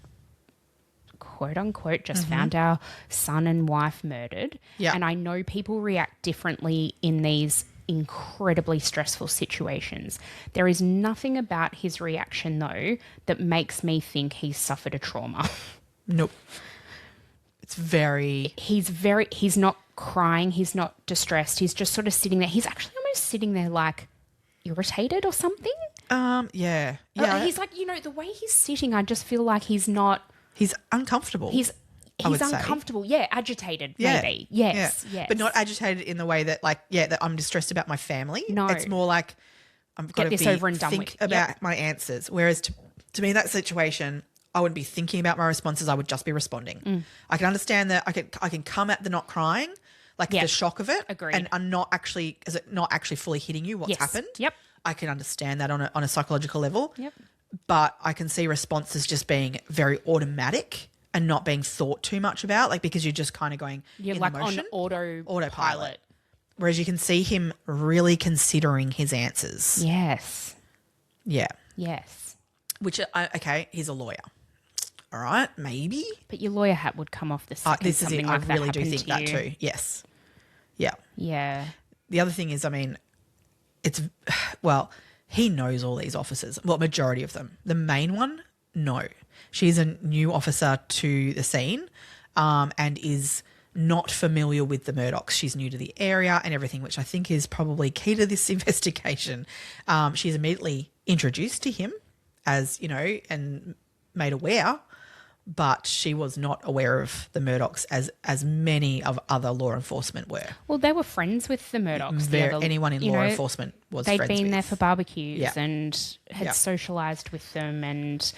quote unquote, just found our son and wife murdered. Yeah. And I know people react differently in these incredibly stressful situations. There is nothing about his reaction, though, that makes me think he's suffered a trauma. Nope. It's very... He's not crying. He's not distressed. He's just sort of sitting there. He's actually almost sitting there like irritated or something. Yeah. Yeah. He's like, you know, the way he's sitting, I just feel like he's not... He's uncomfortable. He's uncomfortable. Say. Yeah, agitated, maybe. Yes, yeah. yes. But not agitated in the way that, like, that I'm distressed about my family. No. It's more like I've got to over and done think with. About my answers. Whereas to me in that situation, I wouldn't be thinking about my responses. I would just be responding. I can understand that. I can come at the not crying, like the shock of it. Agreed. And I'm not actually, is it not actually fully hitting you what's happened? Yep. I can understand that on a psychological level. Yep. But I can see responses just being very automatic and not being thought too much about, like because you're just kind of going you're in like the motion. On autopilot. Whereas you can see him really considering his answers. Yes. Yeah. Yes. Which, okay, he's a lawyer. All right, maybe. But your lawyer hat would come off the second this is it. Like I really do think to that you. too. Yes. Yeah. Yeah. The other thing is, I mean, he knows all these officers. Well, majority of them. The main one, no. She's a new officer to the scene and is not familiar with the Murdochs. She's new to the area and everything, which I think is probably key to this investigation. She's immediately introduced to him as, you know, and made aware, but she was not aware of the Murdochs as many of other law enforcement were. Well, they were friends with the Murdochs. Anyone in law enforcement was friends with. They'd been there for barbecues Yeah. and had Yeah. socialised with them, and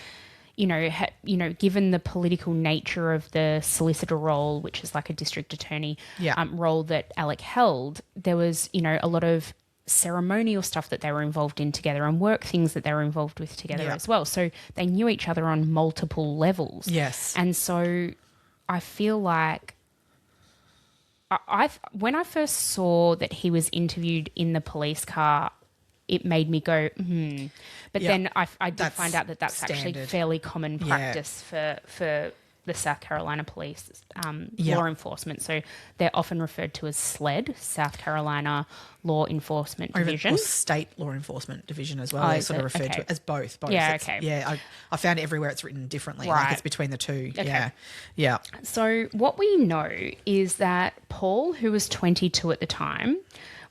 given the political nature of the solicitor role, which is like a district attorney Yeah. role that Alec held, there was a lot of ceremonial stuff that they were involved in together and work things that they were involved with together Yeah. as well. So they knew each other on multiple levels. Yes. And so I feel like when I first saw that he was interviewed in the police car, it made me go, But Yeah. then I did That's find out that that's actually standard. fairly common practice for the South Carolina police law enforcement. So they're often referred to as SLED, South Carolina Law Enforcement Division. Or State Law Enforcement Division as well. Oh, They is sort of it? referred to Okay. it as both. Yeah, It's- okay. Yeah, I found everywhere it's written differently. Right. Like it's between the two. Okay. Yeah. Yeah. So what we know is that Paul, who was 22 at the time,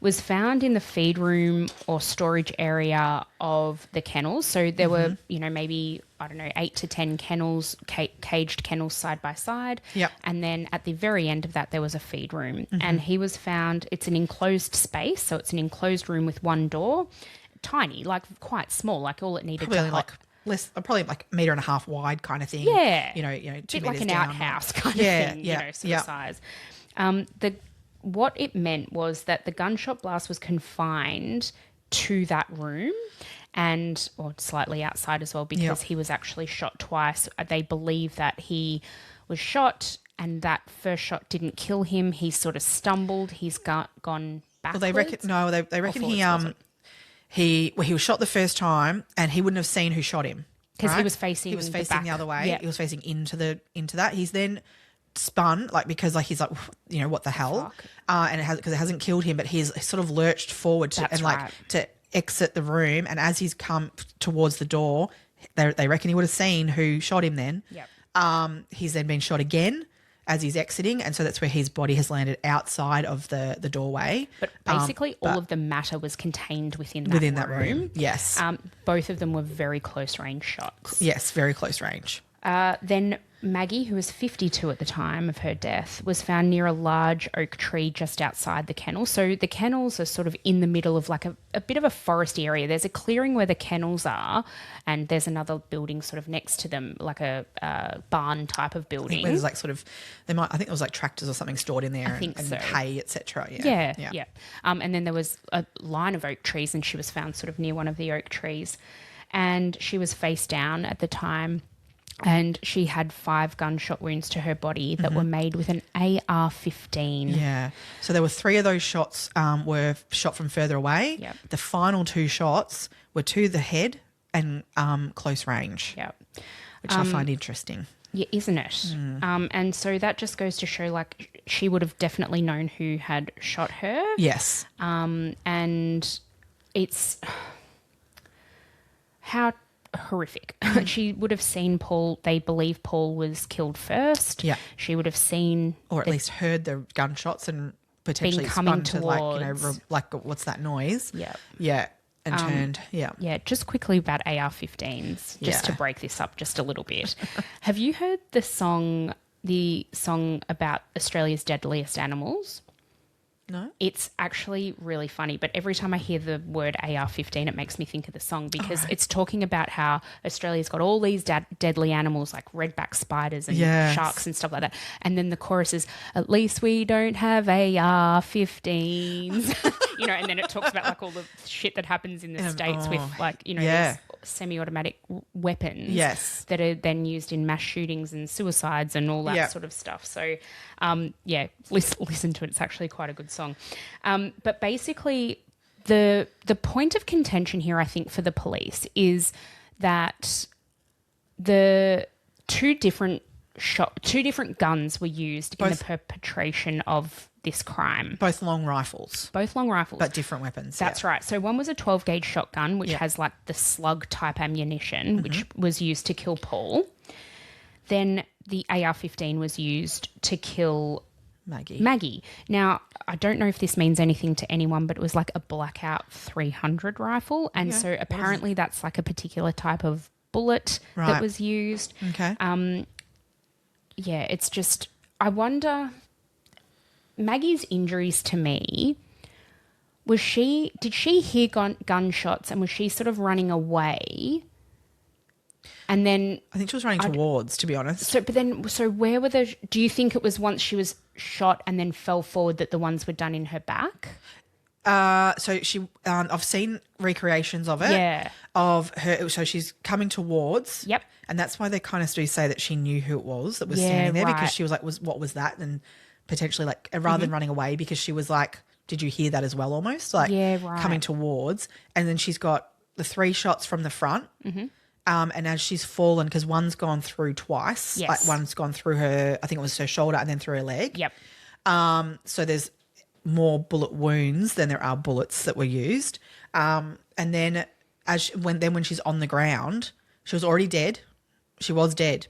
was found in the feed room or storage area of the kennels. So there were, maybe, 8 to 10 kennels, caged kennels side by side. Yep. And then at the very end of that, there was a feed room. And he was found, it's an enclosed space. So it's an enclosed room with one door, tiny, like quite small, like all it needed Probably to only like probably like a meter and a half wide kind of thing. Yeah. 2 bit meters like an down. outhouse kind Yeah, of thing, yeah, sort yeah. of size. What it meant was that the gunshot blast was confined to that room or slightly outside as well, because he was actually shot twice. They believe that he was shot and that first shot didn't kill him. He sort of stumbled. He's gone backwards. Well, they reckon forwards, he was shot the first time and he wouldn't have seen who shot him. Because he right? was facing the other way. Yeah. He was facing into that. He's then spun because he's like, what the hell? And because it hasn't killed him, but he's sort of lurched forward to exit the room. And as he's come towards the door, they reckon he would have seen who shot him then. Yep. He's then been shot again as he's exiting, and so that's where his body has landed outside of the doorway. But basically all of the matter was contained within that room. Yes. Both of them were very close range shots. Yes, very close range. Then Maggie, who was 52 at the time of her death, was found near a large oak tree just outside the kennel. So the kennels are sort of in the middle of like a bit of a foresty area. There's a clearing where the kennels are, and there's another building sort of next to them, like a barn type of building. There's like sort of, I think there was like tractors or something stored in there, and so. hay, etc. Yeah. And then there was a line of oak trees, and she was found sort of near one of the oak trees, and she was face down at the time. And she had 5 gunshot wounds to her body that were made with an AR-15. Yeah. So there were 3 of those shots were shot from further away. Yep. The final 2 shots were to the head and close range. Yep. Which I find interesting. Yeah, isn't it? And so that just goes to show, like, she would have definitely known who had shot her. Yes. And it's how horrific. She would have seen Paul. They believe Paul was killed first. Yeah. She would have seen, Or at least heard the gunshots and potentially coming spun to like what's that noise? Yeah. Yeah. And turned. Yeah. Yeah, just quickly about AR-15s, just to break this up just a little bit. Have you heard the song about Australia's deadliest animals? No. It's actually really funny, but every time I hear the word AR-15, it makes me think of the song, because it's talking about how Australia's got all these deadly animals like redback spiders and sharks and stuff like that. And then the chorus is, at least we don't have AR-15s. And then it talks about like all the shit that happens in the States with like, these semi-automatic weapons that are then used in mass shootings and suicides and all that sort of stuff. So, listen to it. It's actually quite a good song. But basically, the point of contention here, I think, for the police is that the two different guns were used in the perpetration of this crime. Both long rifles. But different weapons. That's right. So one was a 12-gauge shotgun, which has like the slug-type ammunition, which was used to kill Paul. Then the AR-15 was used to kill Maggie. Now, I don't know if this means anything to anyone, but it was like a blackout 300 rifle. And so apparently that's like a particular type of bullet that was used. Okay. yeah, it's just, I wonder, Maggie's injuries to me, did she hear gunshots and was she sort of running away? And then I think she was running towards, to be honest. So where were do you think it was once she was shot and then fell forward that the ones were done in her back? So she, I've seen recreations of it. Yeah. Of her, so she's coming towards. Yep. And that's why they kind of do say that she knew who it was that was standing there, because she was like, what was that? And potentially like, rather than running away, because she was like, did you hear that as well? Almost like coming towards. And then she's got the 3 shots from the front. Mm-hmm. And as she's fallen, because one's gone through twice, like one's gone through her, I think it was her shoulder and then through her leg. Yep. So there's more bullet wounds than there are bullets that were used. And then when she's on the ground, she was already dead. She was dead,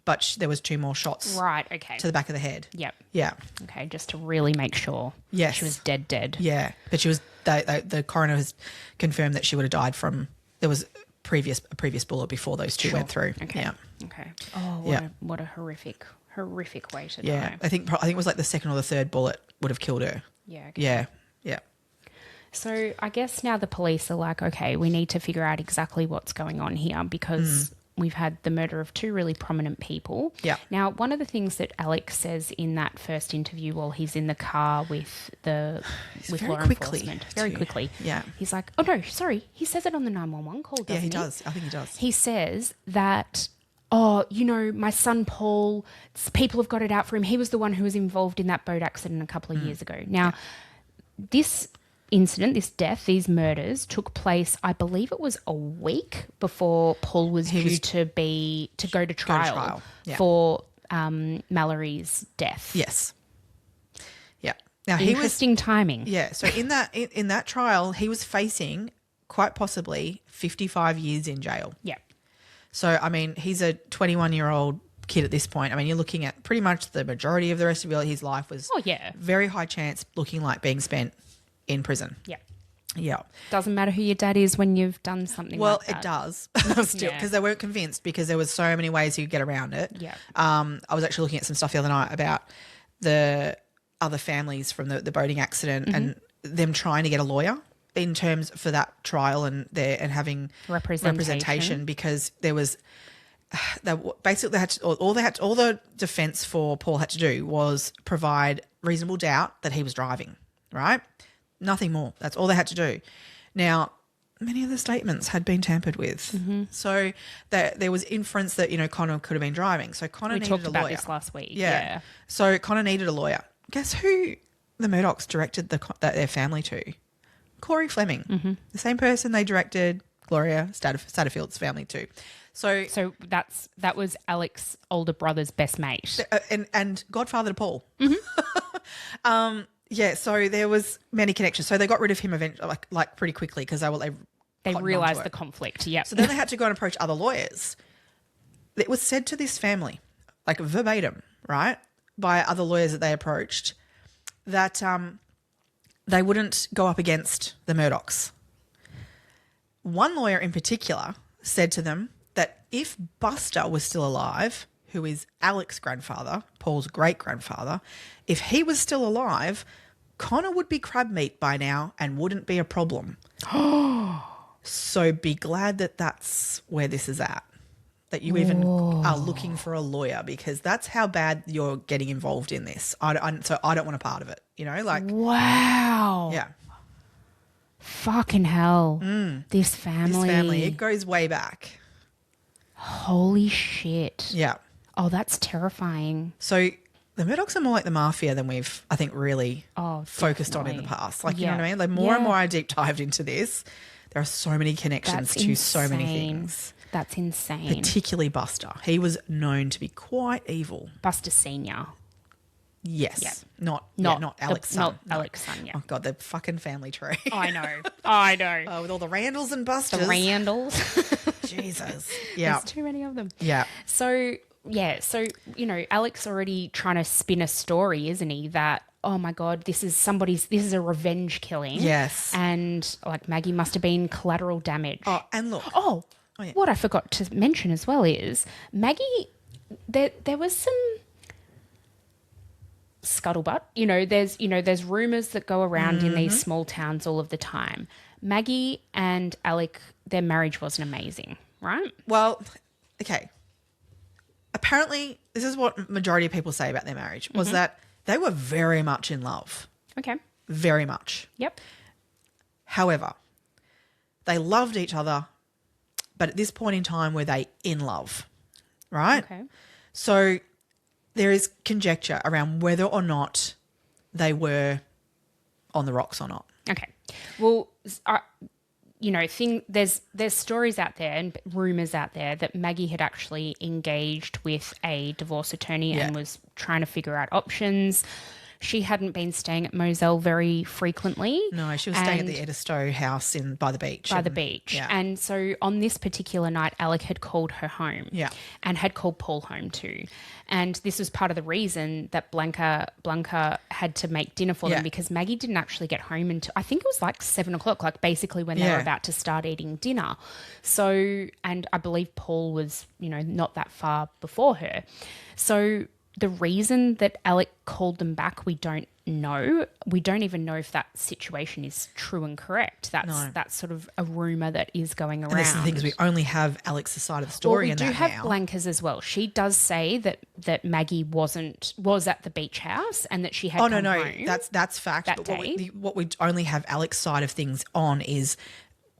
but there was 2 more shots. Right. Okay. To the back of the head. Yep. Yeah. Okay. Just to really make sure. Yes. She was dead. Yeah. But she was, the coroner has confirmed that she would have died from, there was a previous bullet before those 2 went through. Okay. Yeah. Okay. Oh, what a horrific way to die. Yeah. I think it was like the 2nd or the 3rd bullet would have killed her. Yeah. Okay. Yeah. Yeah. So I guess now the police are like, okay, we need to figure out exactly what's going on here, because we've had the murder of 2 really prominent people. Yeah. Now, one of the things that Alec says in that first interview while he's in the car with law enforcement, very quickly. Yeah. He's like, oh no, sorry. He says it on the 911 call, doesn't he? Yeah, he does. I think he does. He says that, oh, my son Paul, people have got it out for him. He was the one who was involved in that boat accident a couple of years ago. Now, this incident, this death, these murders took place, I believe it was a week before Paul was due to go to trial, for Mallory's death. Yes. Yeah. Now Interesting timing. Yeah. So in that trial, he was facing quite possibly 55 years in jail. Yeah. So, I mean, he's a 21-year-old kid at this point. I mean, you're looking at pretty much the majority of the rest of his life was very high chance looking like being spent in prison. Yeah. Yeah. Doesn't matter who your dad is when you've done something like that. Well, it does. Still, because they weren't convinced, because there was so many ways you could get around it. Yeah. I was actually looking at some stuff the other night about the other families from the boating accident and them trying to get a lawyer in terms for that trial and having representation, because there was basically all the defense for Paul had to do was provide reasonable doubt that he was driving, right? Nothing more. That's all they had to do. Now, many of the statements had been tampered with. Mm-hmm. So there was inference that, Connor could have been driving. So Connor needed a lawyer. We talked about this last week. Yeah. So Connor needed a lawyer. Guess who the Murdochs directed their family to? Corey Fleming. Mm-hmm. The same person they directed Gloria Satterfield's family to. So that was Alec's older brother's best mate. And godfather to Paul. Mm-hmm. Yeah, so there was many connections. So they got rid of him eventually, like pretty quickly, because they realised the conflict. Yeah. So then they had to go and approach other lawyers. It was said to this family, like verbatim, right, by other lawyers that they approached, that they wouldn't go up against the Murdochs. One lawyer in particular said to them that if Buster was still alive, who is Alec's grandfather, Paul's great-grandfather, if he was still alive, Connor would be crab meat by now and wouldn't be a problem. So be glad that that's where this is at, that you even are looking for a lawyer, because that's how bad you're getting involved in this. So I don't want a part of it, Wow. Yeah. Fucking hell. This family. It goes way back. Holy shit. Yeah. Oh, that's terrifying. So the Murdochs are more like the mafia than we've, I think, really focused on in the past. You know what I mean? Like more and more I deep dived into this, there are so many connections to so many things. That's insane. Particularly Buster. He was known to be quite evil. Buster Senior. Yes. Yeah. Not Alec's son. Not Alec's son, yeah. Oh, God, the fucking family tree. I know. With all the Randalls and Busters. The Randalls. Jesus. Yeah. There's too many of them. Yeah. So, Alec's already trying to spin a story, isn't he? That, oh my God, this is a revenge killing. Yes. And Maggie must have been collateral damage. Oh, and look. What I forgot to mention as well is Maggie, there was some scuttlebutt. There's rumors that go around in these small towns all of the time. Maggie and Alec, their marriage wasn't amazing, right? Well, okay. Apparently, this is what majority of people say about their marriage, was that they were very much in love. Okay. Very much. Yep. However, they loved each other, but at this point in time were they in love, right? Okay. So there is conjecture around whether or not they were on the rocks or not. Okay. Well, there's stories out there and rumors out there that Maggie had actually engaged with a divorce attorney and was trying to figure out options. She hadn't been staying at Moselle very frequently. No, she was staying at the Edistow house by the beach. Yeah. And so on this particular night, Alec had called her home. Yeah. And had called Paul home too. And this was part of the reason that Blanca had to make dinner for them, because Maggie didn't actually get home until, I think it was like 7 o'clock, like basically when they were about to start eating dinner. So, and I believe Paul was, not that far before her. So the reason that Alec called them back, we don't know. We don't even know if that situation is true and correct. That's sort of a rumour that is going around. And that's the thing, is we only have Alex's side of the story in that now. We do have Blanca's as well. She does say that Maggie was at the beach house and that she had come home. That's fact. That but day. what we only have Alex's side of things on is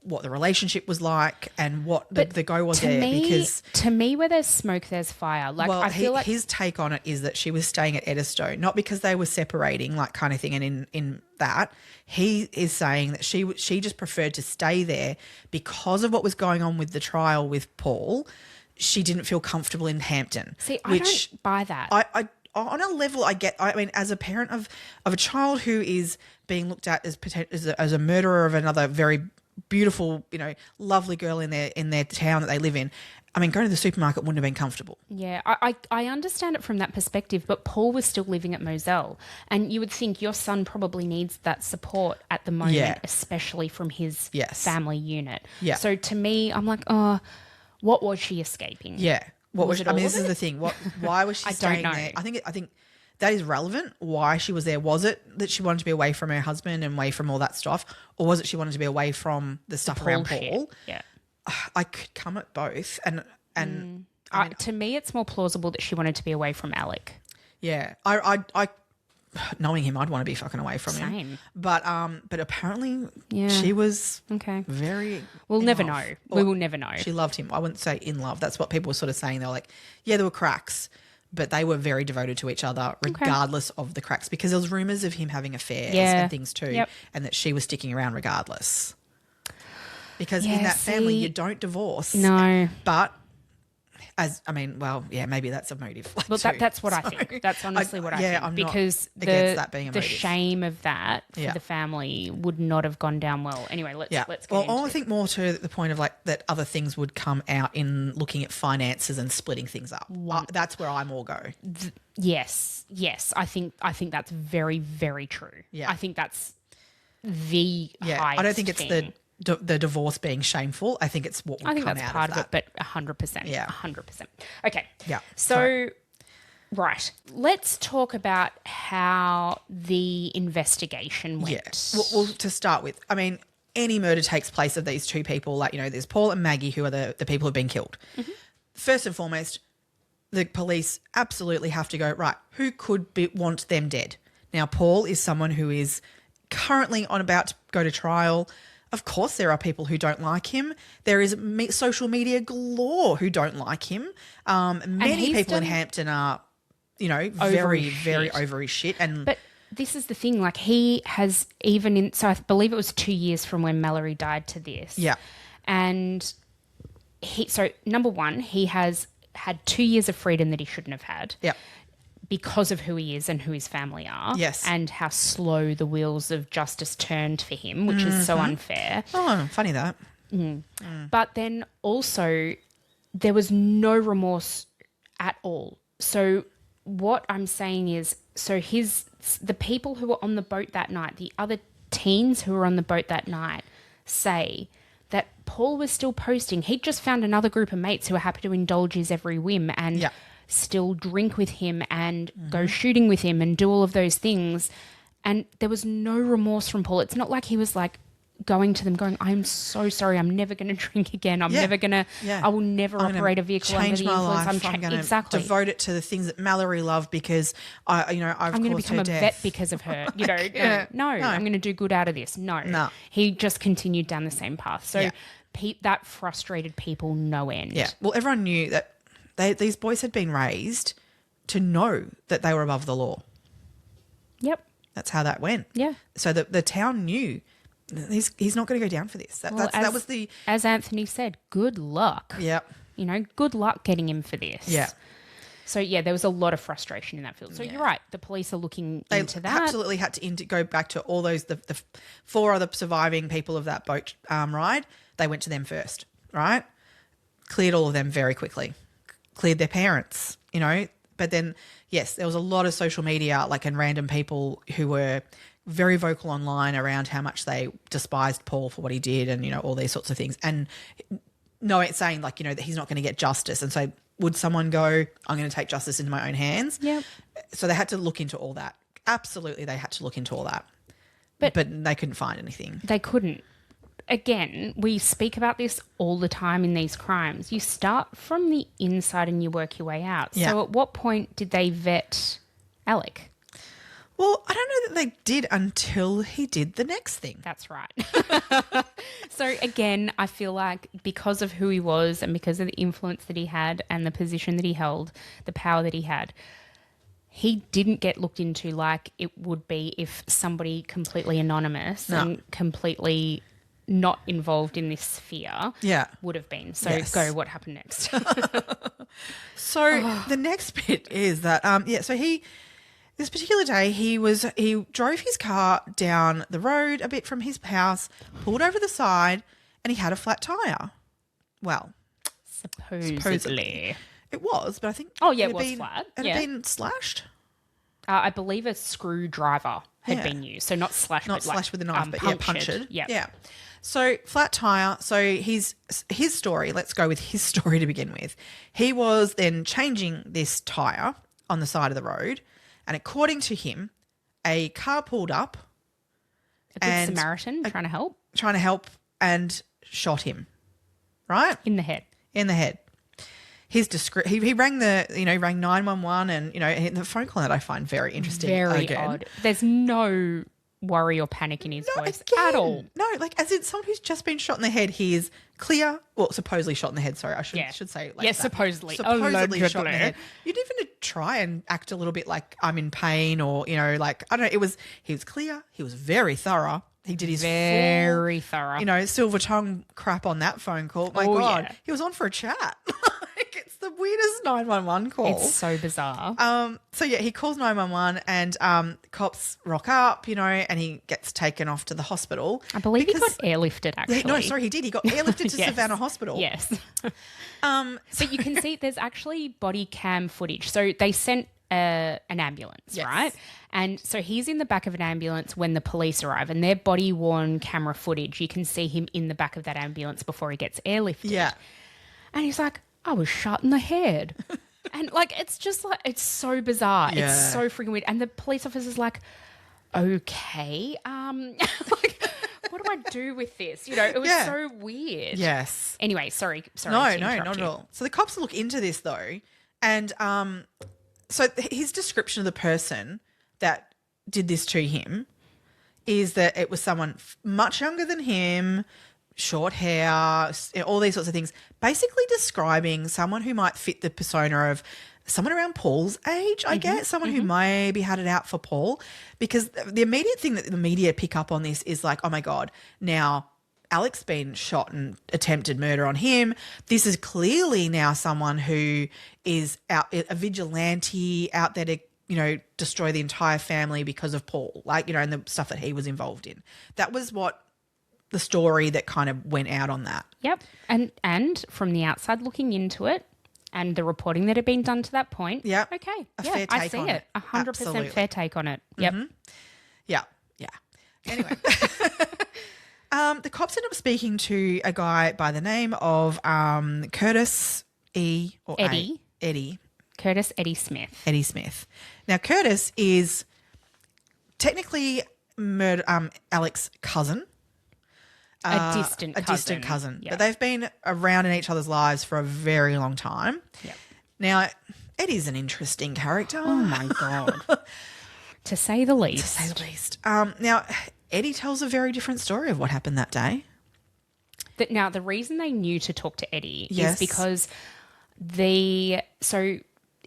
what the relationship was like and what the go was there. Because to me, where there's smoke, there's fire. I feel like his take on it is that she was staying at Edistow, not because they were separating, like kind of thing. And in that, he is saying that she just preferred to stay there because of what was going on with the trial with Paul. She didn't feel comfortable in Hampton. See, I don't buy that. I on a level, I mean, as a parent of a child who is being looked at as a murderer of another very beautiful, lovely girl in their town that they live in, I mean, going to the supermarket wouldn't have been comfortable. Yeah, I understand it from that perspective, but Paul was still living at Moselle, and you would think your son probably needs that support at the moment, especially from his family unit. Yeah. So to me, I'm like, what was she escaping? Yeah. What was it? I mean, this is it? the thing. Why was she staying there? I think that is relevant. Why she was there? Was it that she wanted to be away from her husband and away from all that stuff, or was it she wanted to be away from the stuff around Paul? Yeah. I could come at both, and I mean, to me, it's more plausible that she wanted to be away from Alec. Yeah, I knowing him, I'd want to be fucking away from him. But apparently, she was very. We'll never know. We will never know. She loved him. I wouldn't say in love. That's what people were sort of saying. They were like, yeah, there were cracks, but they were very devoted to each other, regardless of the cracks, because there was rumors of him having affairs and things too, and that she was sticking around regardless. Because in that family, you don't divorce. No. But maybe that's a motive. Well, that's what I think. That's honestly what I think. I'm because not against that being a the motive. shame of that for the family would not have gone down well. Anyway, let's get into I think more to the point of like that other things would come out in looking at finances and splitting things up. That's where I more go. Yes. I think that's very, very true. Yeah. I think that's the highest I don't think it's thing. the divorce being shameful. I think it's what would come out of that. I think that's part of it, but 100%. Yeah. 100%. Okay. Yeah. So, right. Let's talk about how the investigation went. Yeah. Well, to start with, I mean, any murder takes place of these two people. Like, there's Paul and Maggie, who are the people who've been killed. Mm-hmm. First and foremost, the police absolutely have to go, right, who could want them dead? Now, Paul is someone who is currently about to go to trial. Of course, there are people who don't like him. There is social media galore who don't like him. Many people in Hampton are, very, very over his shit. But this is the thing, like he has so I believe it was 2 years from when Mallory died to this. Yeah. And number one, he has had 2 years of freedom that he shouldn't have had. Yeah. Because of who he is and who his family are. Yes. And how slow the wheels of justice turned for him, which is so unfair. Oh, funny that. But then also there was no remorse at all. So what I'm saying is, the people who were on the boat that night, the other teens who were on the boat that night say that Paul was still posting. He'd just found another group of mates who were happy to indulge his every whim and still drink with him and go shooting with him and do all of those things. And there was no remorse from Paul. It's not like he was like going to them going, I'm so sorry, I'm never going to drink again. I'm never going to, I will never operate a vehicle under the influence. I'm going to devote it to the things that Mallory loved because I'm going to become a vet because of her. You know, no, I'm going to do good out of this. No. He just continued down the same path. So that frustrated people no end. Yeah. Well, everyone knew that these boys had been raised to know that they were above the law. Yep. That's how that went. Yeah. So the town knew he's not going to go down for this. That was as Anthony said, good luck. Yep. You know, good luck getting him for this. Yeah. So, yeah, there was a lot of frustration in that field. So, you're right. The police are looking into that. They absolutely had to go back to all those, the 4 other surviving people of that boat ride. They went to them first, right? Cleared all of them very quickly. Cleared their parents, you know. But then, yes, there was a lot of social media, and random people who were very vocal online around how much they despised Paul for what he did and, you know, all these sorts of things. And saying, that he's not going to get justice. And so would someone go, I'm going to take justice into my own hands? Yeah. So they had to look into all that. Absolutely, they had to look into all that. But they couldn't find anything. They couldn't. Again, we speak about this all the time in these crimes. You start from the inside and you work your way out. Yeah. So at what point did they vet Alec? Well, I don't know that they did until he did the next thing. That's right. So again, I feel like because of who he was and because of the influence that he had and the position that he held, the power that he had, he didn't get looked into like it would be if somebody completely anonymous and completely not involved in this sphere would have been. So go, what happened next? So the next bit is that, so this particular day he drove his car down the road a bit from his house, pulled over the side, and he had a flat tyre. Well, supposedly. It was, but I think it was flat. It had been slashed. I believe a screwdriver had been used. So not slashed, not slashed with a knife, but punctured. Yeah. So flat tyre. So his story, let's go with his story to begin with. He was then changing this tyre on the side of the road, and according to him, a car pulled up. A good Samaritan trying to help. And shot him. Right? In the head. His he rang rang 911 and the phone call that I find very interesting. Very odd. There's no worry or panic in his voice at all. No, as in someone who's just been shot in the head, he is clear. Well, supposedly shot in the head. Sorry, I should say it like that. Supposedly. Supposedly shot in the head. You didn't even try and act a little bit like I'm in pain or, I don't know. He was clear. He was very thorough. He did his very thorough. Silver tongue crap on that phone call. My God, he was on for a chat. It's the weirdest 911 call. It's so bizarre. He calls 911 and cops rock up, and he gets taken off to the hospital. I believe he got airlifted, actually. He did. He got airlifted to Savannah Hospital. Yes. But you can see there's actually body cam footage. So they sent an ambulance, right? And so he's in the back of an ambulance when the police arrive, and their body-worn camera footage, you can see him in the back of that ambulance before he gets airlifted. Yeah. And he's like, I was shot in the head. And it's just it's so bizarre. Yeah. It's so freaking weird. And the police officer's like, okay, what do I do with this? It was so weird. Yes. Anyway, sorry. No, not at all. So the cops look into this though, and so his description of the person that did this to him is that it was someone much younger than him, short hair, all these sorts of things, basically describing someone who might fit the persona of someone around Paul's age, I guess, someone who maybe had it out for Paul, because the immediate thing that the media pick up on this is like, oh my God, now Alec's been shot and attempted murder on him. This is clearly now someone who is a vigilante out there to, destroy the entire family because of Paul, and the stuff that he was involved in. That was what the story that kind of went out on that. Yep. And from the outside looking into it and the reporting that had been done to that point. Yep. Okay. Fair take I see on it. 100% Absolutely. fair take on it. Yep. Mm-hmm. Yeah. Anyway. The cops ended up speaking to a guy by the name of Curtis E. or Eddie. Eddie. Curtis Eddie Smith. Eddie Smith. Now, Curtis is technically Alec's cousin. A distant cousin. Yep. But they've been around in each other's lives for a very long time. Yep. Now, Eddie's an interesting character. Oh, my God. To say the least. Now, Eddie tells a very different story of what happened that day. Now, the reason they knew to talk to Eddie Yes. is because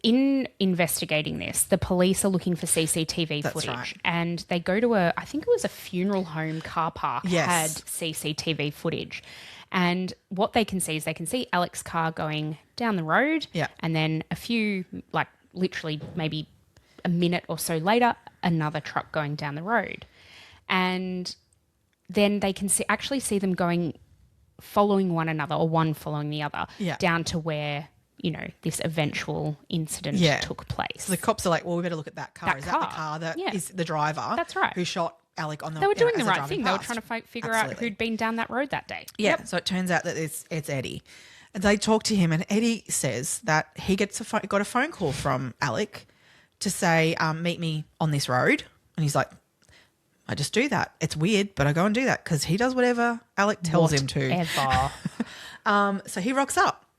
in investigating this, the police are looking for CCTV That's footage. right. And they go to I think it was a funeral home car park Yes. had CCTV footage. And what they can see is they can see Alec's car going down the road. Yeah. And then a few, literally maybe a minute or so later, another truck going down the road. And then they can actually see them following one another, or one following the other, down to where, this eventual incident took place. So the cops are like, well, we better look at that car. That the car that is the driver? That's right. Who shot Alec on the... They were doing the right driving thing. past. They were trying to figure out who'd been down that road that day. Yeah, so it turns out that it's Eddie. And they talk to him, and Eddie says that he got a phone call from Alec to say, meet me on this road. And he's like, I just do that. It's weird, but I go and do that because he does whatever Alec tells him to. So he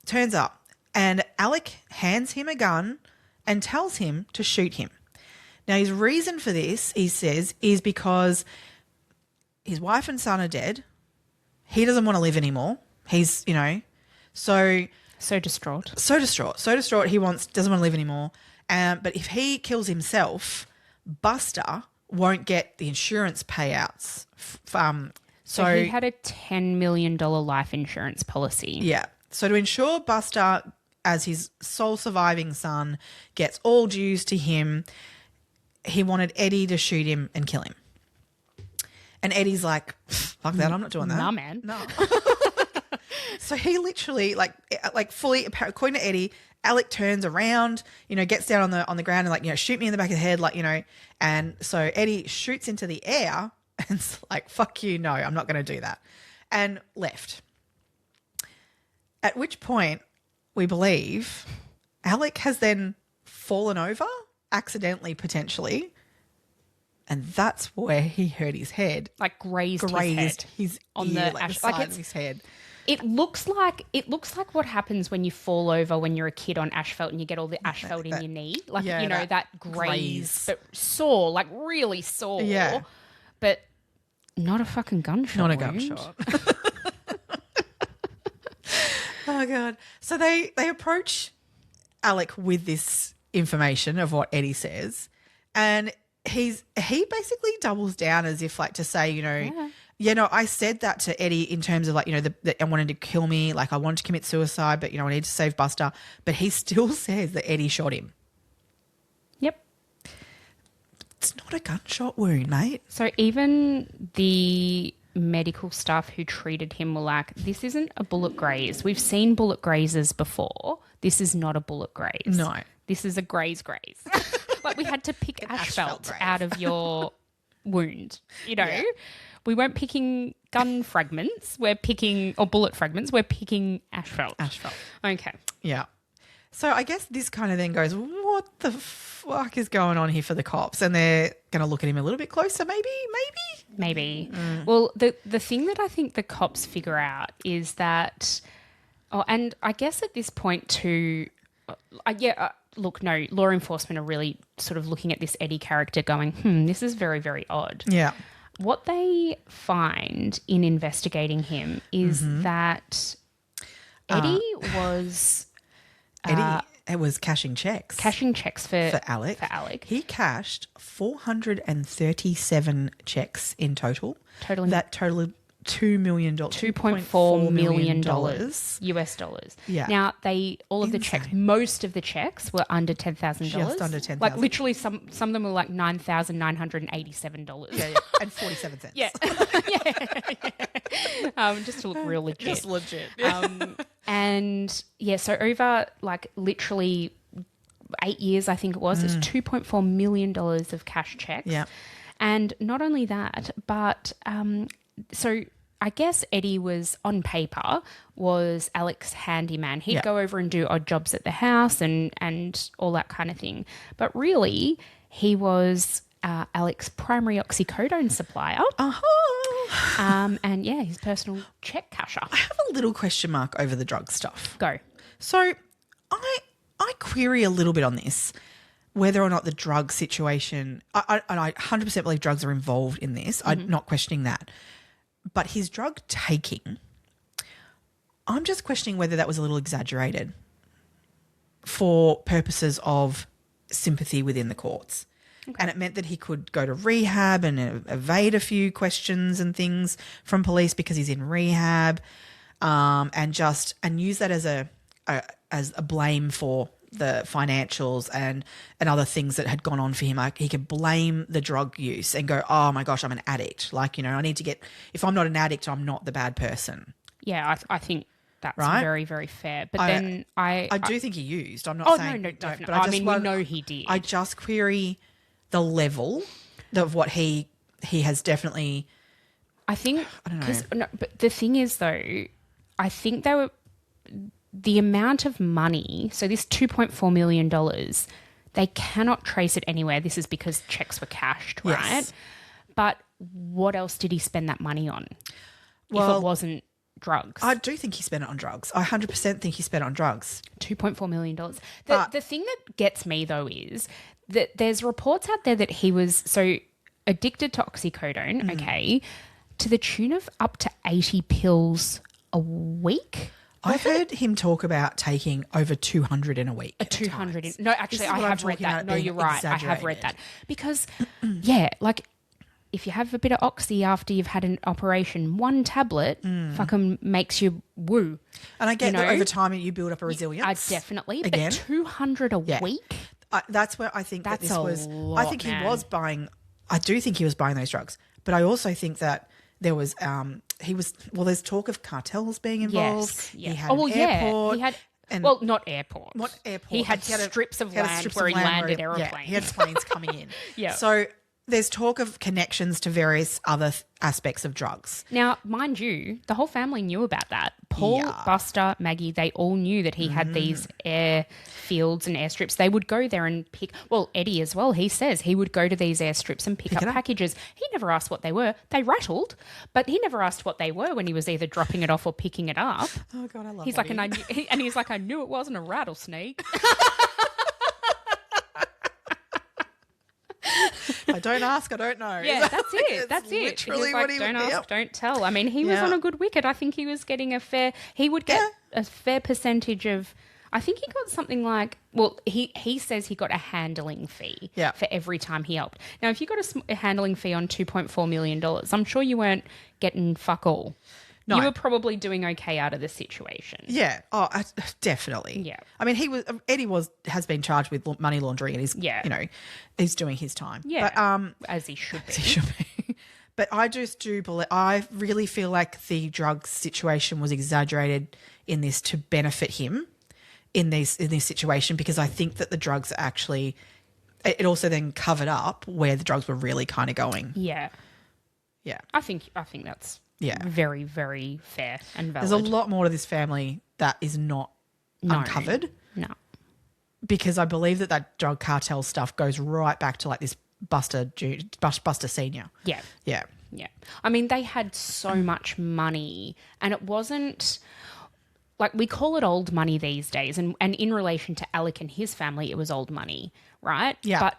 turns up, and Alec hands him a gun and tells him to shoot him. Now, his reason for this, he says, is because his wife and son are dead. He doesn't want to live anymore. He's, so distraught. So distraught. He doesn't want to live anymore. But if he kills himself, Buster won't get the insurance payouts. So he had a $10 million life insurance policy. Yeah. So to ensure Buster, as his sole surviving son, gets all dues to him, he wanted Eddie to shoot him and kill him. And Eddie's like, fuck that, I'm not doing that. Nah, man. No. So he literally, fully, according to Eddie, Alec turns around, gets down on the ground and shoot me in the back of the head, and so Eddie shoots into the air and it's like, fuck you, no, I'm not going to do that, and left. At which point, we believe Alec has then fallen over, accidentally, potentially, and that's where he hurt his head. Grazed his on ear, the the sides of his head. It looks like what happens when you fall over when you're a kid on asphalt and you get all the asphalt in your knee. That graze, but sore, really sore. Yeah. But not a fucking gunshot. Not a wound. gunshot. Oh, God. So they approach Alec with this information of what Eddie says, and he basically doubles down as if to say, I said that to Eddie in terms of that I wanted to kill me, I wanted to commit suicide, but I need to save Buster. But he still says that Eddie shot him. Yep. It's not a gunshot wound, mate. So even the medical staff who treated him were like, this isn't a bullet graze. We've seen bullet grazes before. This is not a bullet graze. No. This is a graze. We had to pick asphalt out of your wound, Yeah. We weren't picking gun fragments. We're picking, or bullet fragments. We're picking asphalt. Okay. Yeah. So I guess this kind of then goes, what the fuck is going on here for the cops? And they're going to look at him a little bit closer, maybe. Well, the thing that I think the cops figure out is that, and I guess at this point too, look, no, law enforcement are really sort of looking at this Eddie character going, this is very, very odd. Yeah. What they find in investigating him is that Eddie was... it was cashing checks. For Alec. He cashed 437 checks in total. That totaled $2 million. $2.4 million US dollars. Yeah. Now, the checks, most of the checks were under $10,000. Just under $10,000. Literally some of them were $9,987. Yeah. And 47 cents. Yeah. Just to look real legit. Just legit. So over literally 8 years, I think it was, it's $2.4 million of cash checks. Yeah. And not only that, but so I guess Eddie was, on paper, was Alec's handyman. He'd go over and do odd jobs at the house and all that kind of thing. But really, he was Alec's primary oxycodone supplier. And, yeah, his personal check casher. I have a little question mark over the drug stuff. Go. So I query a little bit on this, whether or not the drug situation, I 100% believe drugs are involved in this. I'm not questioning that. But his drug taking, I'm just questioning whether that was a little exaggerated for purposes of sympathy within the courts. Okay. And it meant that he could go to rehab and evade a few questions and things from police because he's in rehab, and use that as a blame for the financials and other things that had gone on for him. Like, he could blame the drug use and go, oh my gosh, I'm an addict. Like, I need to get, if I'm not an addict, I'm not the bad person. Yeah, I think that's right? very, very fair. But then I do think he used. I'm not saying no, definitely. But I we know he did. I just query the level of what he has definitely. I think, I don't know. No, but the thing is though, I think they were. The amount of money, so this $2.4 million, they cannot trace it anywhere. This is because checks were cashed, right? Yes. But what else did he spend that money on if it wasn't drugs? I do think he spent it on drugs. I 100% think he spent it on drugs. $2.4 million. The thing that gets me, though, is that there's reports out there that he was so addicted to oxycodone, okay, to the tune of up to 80 pills a week. I've heard him talk about taking over 200 in a week. 200 no, actually, I have read that. No, you're right. I have read that. Because, yeah, like, if you have a bit of oxy after you've had an operation, one tablet fucking makes you woo. And I get that over time you build up a resilience. Definitely. Again. But 200 a week? That's where I think That's that this was. lot, I think he was buying. I do think he was buying those drugs. But I also think that there was there's talk of cartels being involved. Yes. Yeah. He had an airport. He had not airport. What airport? He had strips of land where he landed aeroplanes. Yeah, he had planes coming in. Yeah. So there's talk of connections to various other aspects of drugs. Now, mind you, the whole family knew about that. Paul, Buster, Maggie, they all knew that he had these airfields and airstrips. They would go there and pick, well, Eddie as well, he says he would go to these airstrips and pick up packages. He never asked what they were. They rattled, but he never asked what they were when he was either dropping it off or picking it up. Oh, God, I love He's like, he's like, I knew it wasn't a rattlesnake. I don't ask, I don't know. Yeah, that's it. That's it. Literally like, don't ask, don't tell. I mean, he was on a good wicket. I think he was getting he would get a fair percentage of, I think he got something like, well, he says he got a handling fee for every time he helped. Now, if you got a handling fee on $2.4 million, I'm sure you weren't getting fuck all. No. You were probably doing okay out of the situation. Yeah. Oh, definitely. Yeah. I mean, Eddie has been charged with money laundering, and he's doing his time. Yeah. But, as he should be. As he should be. But I just do believe, I really feel like the drug situation was exaggerated in this to benefit him in this situation, because I think that the drugs actually, it also then covered up where the drugs were really kind of going. Yeah. Yeah. I think that's very, very fair and valid. There's a lot more to this family that is not uncovered. No. Because I believe that drug cartel stuff goes right back to like this Buster Senior. Yeah. Yeah. Yeah. I mean, they had so much money, and it wasn't like, we call it old money these days. And in relation to Alec and his family, it was old money, right? Yeah. But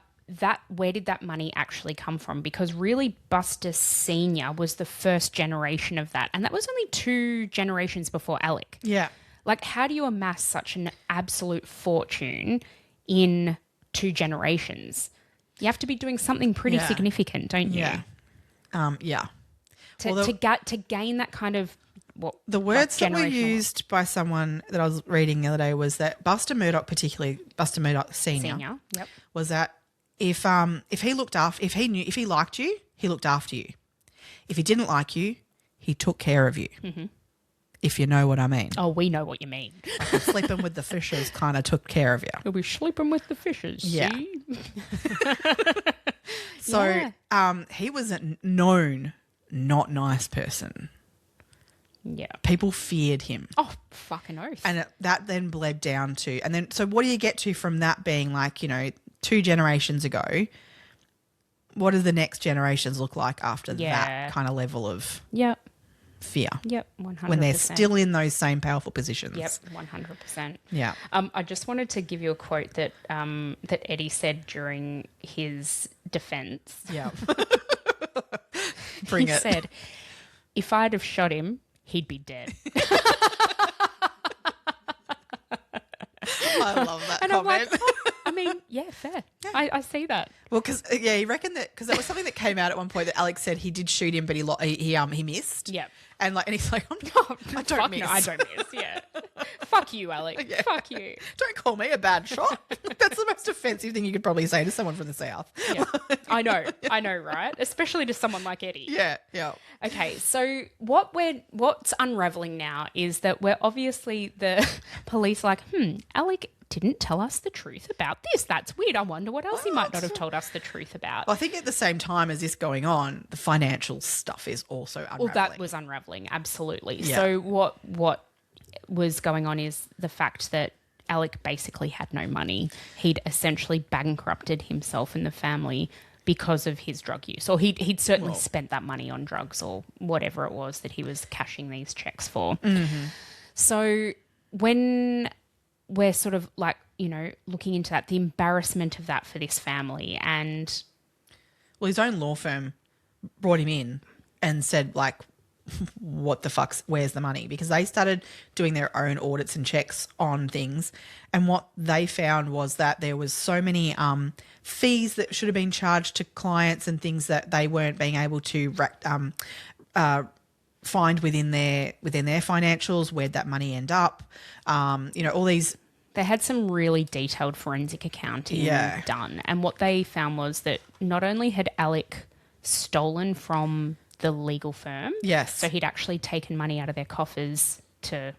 where did that money actually come from? Because really, Buster Senior was the first generation of that, and that was only 2 generations before Alec. Yeah. Like, how do you amass such an absolute fortune in 2 generations? You have to be doing something pretty significant, don't you? Yeah. Yeah. To gain that kind of the words that were generational used by someone that I was reading the other day was that Buster Murdoch, particularly Buster Murdoch Senior, was that if he liked you, he looked after you. If he didn't like you, he took care of you. Mm-hmm. If you know what I mean. Oh, we know what you mean. Like, sleeping with the fishes kind of took care of you. You'll be sleeping with the fishes. Yeah. See? So he was a known not nice person. Yeah. People feared him. Oh, fucking oath. And that then bled down to, and then, so what do you get to from that being like, 2 generations ago? What do the next generations look like after that kind of level of fear? Yep, 100%. When they're still in those same powerful positions. Yep, 100%. Yeah. I just wanted to give you a quote that that Eddie said during his defence. Yeah. He said, if I'd have shot him, he'd be dead. I love that and comment. I'm like, oh, I mean, yeah, fair. Yeah. I see that. Well, because he reckoned that because that was something that came out at one point that Alex said he did shoot him, but he missed. Yeah. And he's like, oh, no, I don't miss. No, I don't miss. Yeah. Fuck you, Alec. Yeah. Fuck you. Don't call me a bad shot. That's the most offensive thing you could probably say to someone from the South. Yeah. I know, right? Especially to someone like Eddie. Yeah, yeah. Okay, so what's unraveling now is that we're obviously the police like, Alec didn't tell us the truth about this. That's weird. I wonder what else he might not have told us the truth about. Well, I think at the same time as this going on, the financial stuff is also unraveling. Well, that was unraveling, absolutely. Yeah. So what was going on is the fact that Alec basically had no money. He'd essentially bankrupted himself and the family because of his drug use. Or he'd certainly spent that money on drugs or whatever it was that he was cashing these checks for. Mm-hmm. So when we're sort of like, looking into that, the embarrassment of that for this family and... Well, his own law firm brought him in and said, like, what the fuck's, where's the money? Because they started doing their own audits and checks on things. And what they found was that there was so many fees that should have been charged to clients and things that they weren't being able to find within their financials. Where'd that money end up? All these... They had some really detailed forensic accounting done. And what they found was that not only had Alec stolen from the legal firm. Yes. So he'd actually taken money out of their coffers to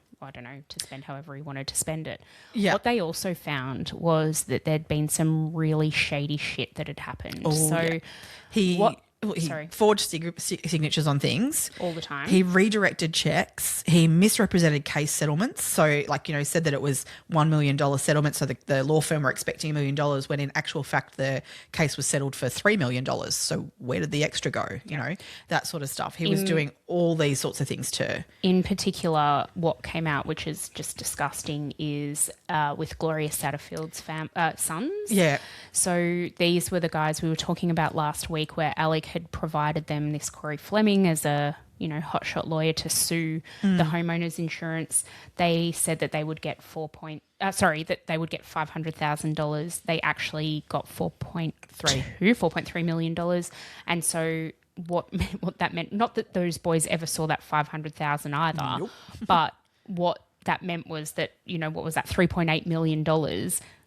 spend however he wanted to spend it. Yeah. What they also found was that there'd been some really shady shit that had happened. Oh, so yeah. He forged signatures on things. All the time. He redirected checks. He misrepresented case settlements. So, said that it was $1 million settlement. So the law firm were expecting $1 million when in actual fact the case was settled for $3 million. So where did the extra go? That sort of stuff. He was doing all these sorts of things too. In particular, what came out, which is just disgusting, is with Gloria Satterfield's sons. Yeah. So these were the guys we were talking about last week where Alec had provided them this Corey Fleming as a hotshot lawyer to sue the homeowners insurance. They said that they would get $500,000. They actually got $4.3 million. And so what that meant, not that those boys ever saw that 500,000 either, nope. but what that meant was that, what was that, $3.8 million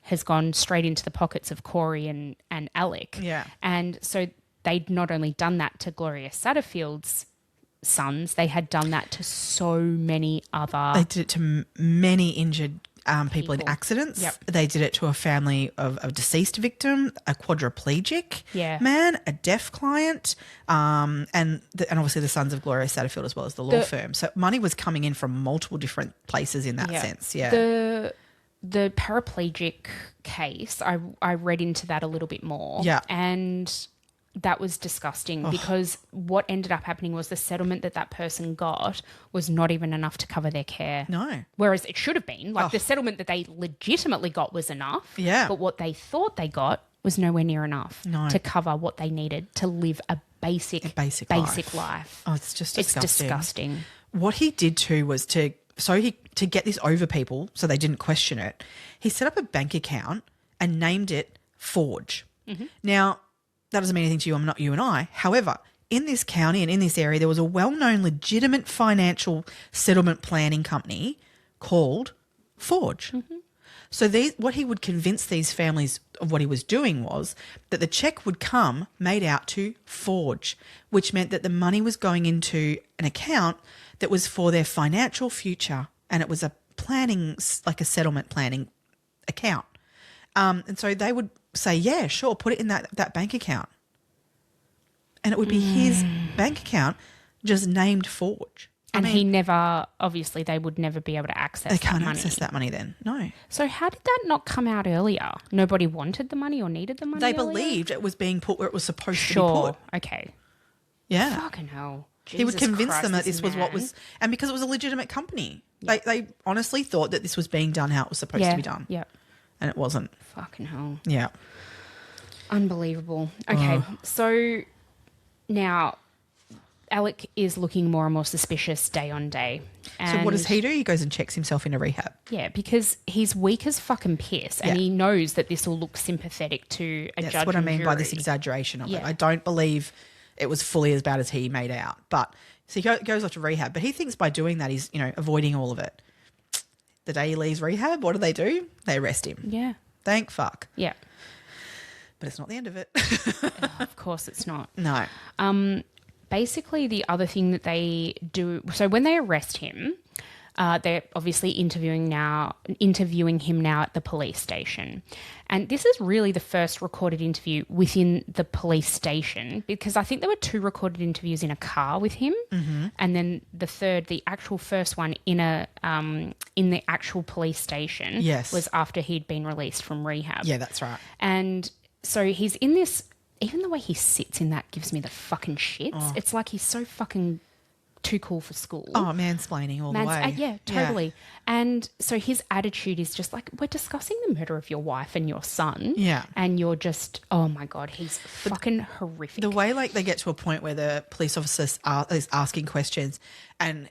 has gone straight into the pockets of Corey and Alec. Yeah. And so they'd not only done that to Gloria Satterfield's sons, they had done that to so many other... They did it to many injured people in accidents. Yep. They did it to a family of a deceased victim, a quadriplegic man, a deaf client, and obviously the sons of Gloria Satterfield as well as the law firm. So money was coming in from multiple different places in that sense. Yeah. The paraplegic case, I read into that a little bit more. Yeah. And that was disgusting because what ended up happening was the settlement that person got was not even enough to cover their care. No. Whereas it should have been. Like the settlement that they legitimately got was enough. Yeah. But what they thought they got was nowhere near enough to cover what they needed to live a basic life. Oh, it's just disgusting. It's disgusting. What he did too was to get this over people so they didn't question it, he set up a bank account and named it Forge. Mm-hmm. Now, that doesn't mean anything to you. I'm not you and I. However, in this county and in this area, there was a well-known legitimate financial settlement planning company called Forge. Mm-hmm. So what he would convince these families of what he was doing was that the check would come made out to Forge, which meant that the money was going into an account that was for their financial future, and it was a planning, like a settlement planning account. And so they would say, yeah, sure, put it in that bank account. And it would be his bank account just named Forge. And he never, obviously, they would never be able to access that money. They can't access that money then. No. So how did that not come out earlier? Nobody wanted the money or needed the money They earlier? believed it was being put where it was supposed to be Sure. put. Okay. Yeah. Fucking hell. He would Jesus convince Christ, them that this was what man. was, and because it was a legitimate company. They honestly thought that this was being done how it was supposed to be done. Yeah. And it wasn't. Fucking hell. Yeah. Unbelievable. Okay. So now Alec is looking more and more suspicious day on day. So what does he do? He goes and checks himself into rehab. Yeah, because he's weak as fucking piss and he knows that this will look sympathetic to a judge. That's what I mean by jury. this exaggeration of it. Yeah. I don't believe it was fully as bad as he made out. But so he goes off to rehab. But he thinks by doing that he's, avoiding all of it. The day he leaves rehab, what do? They arrest him. Yeah. Thank fuck. Yeah. But it's not the end of it. Of course it's not. No. Basically, the other thing that they do, so when they arrest him, they're obviously interviewing him now at the police station. And this is really the first recorded interview within the police station, because I think there were 2 recorded interviews in a car with him. Mm-hmm. And then the actual first one in the actual police station was after he'd been released from rehab. Yeah, that's right. And so he's in this, even the way he sits in that gives me the fucking shits. Oh. It's like he's so fucking too cool for school. Oh, mansplaining all the way. Yeah, totally. Yeah. And so his attitude is just like, we're discussing the murder of your wife and your son. Yeah. And you're just, oh my God, he's fucking horrific. The way they get to a point where the police officer is asking questions and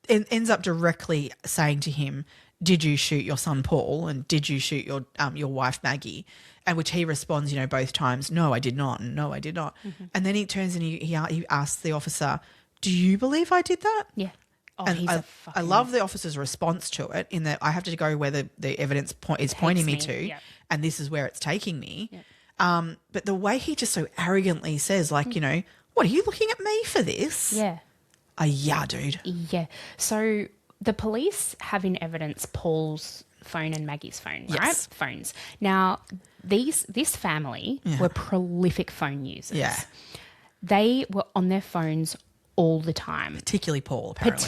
ends up directly saying to him, did you shoot your son Paul and did you shoot your wife Maggie? And which he responds, both times, no, I did not, and no, I did not. Mm-hmm. And then he turns and he asks the officer, do you believe I did that? Yeah. Oh, and I love the officer's response to it in that I have to go where the evidence is pointing me to, and this is where it's taking me. Yep. But the way he just so arrogantly says, like, what, are you looking at me for this? Yeah. Yeah, dude. Yeah. So the police have in evidence Paul's phone and Maggie's phone, right? Phones. Now, this family were prolific phone users. Yeah. They were on their phones all the time. Particularly Paul, apparently.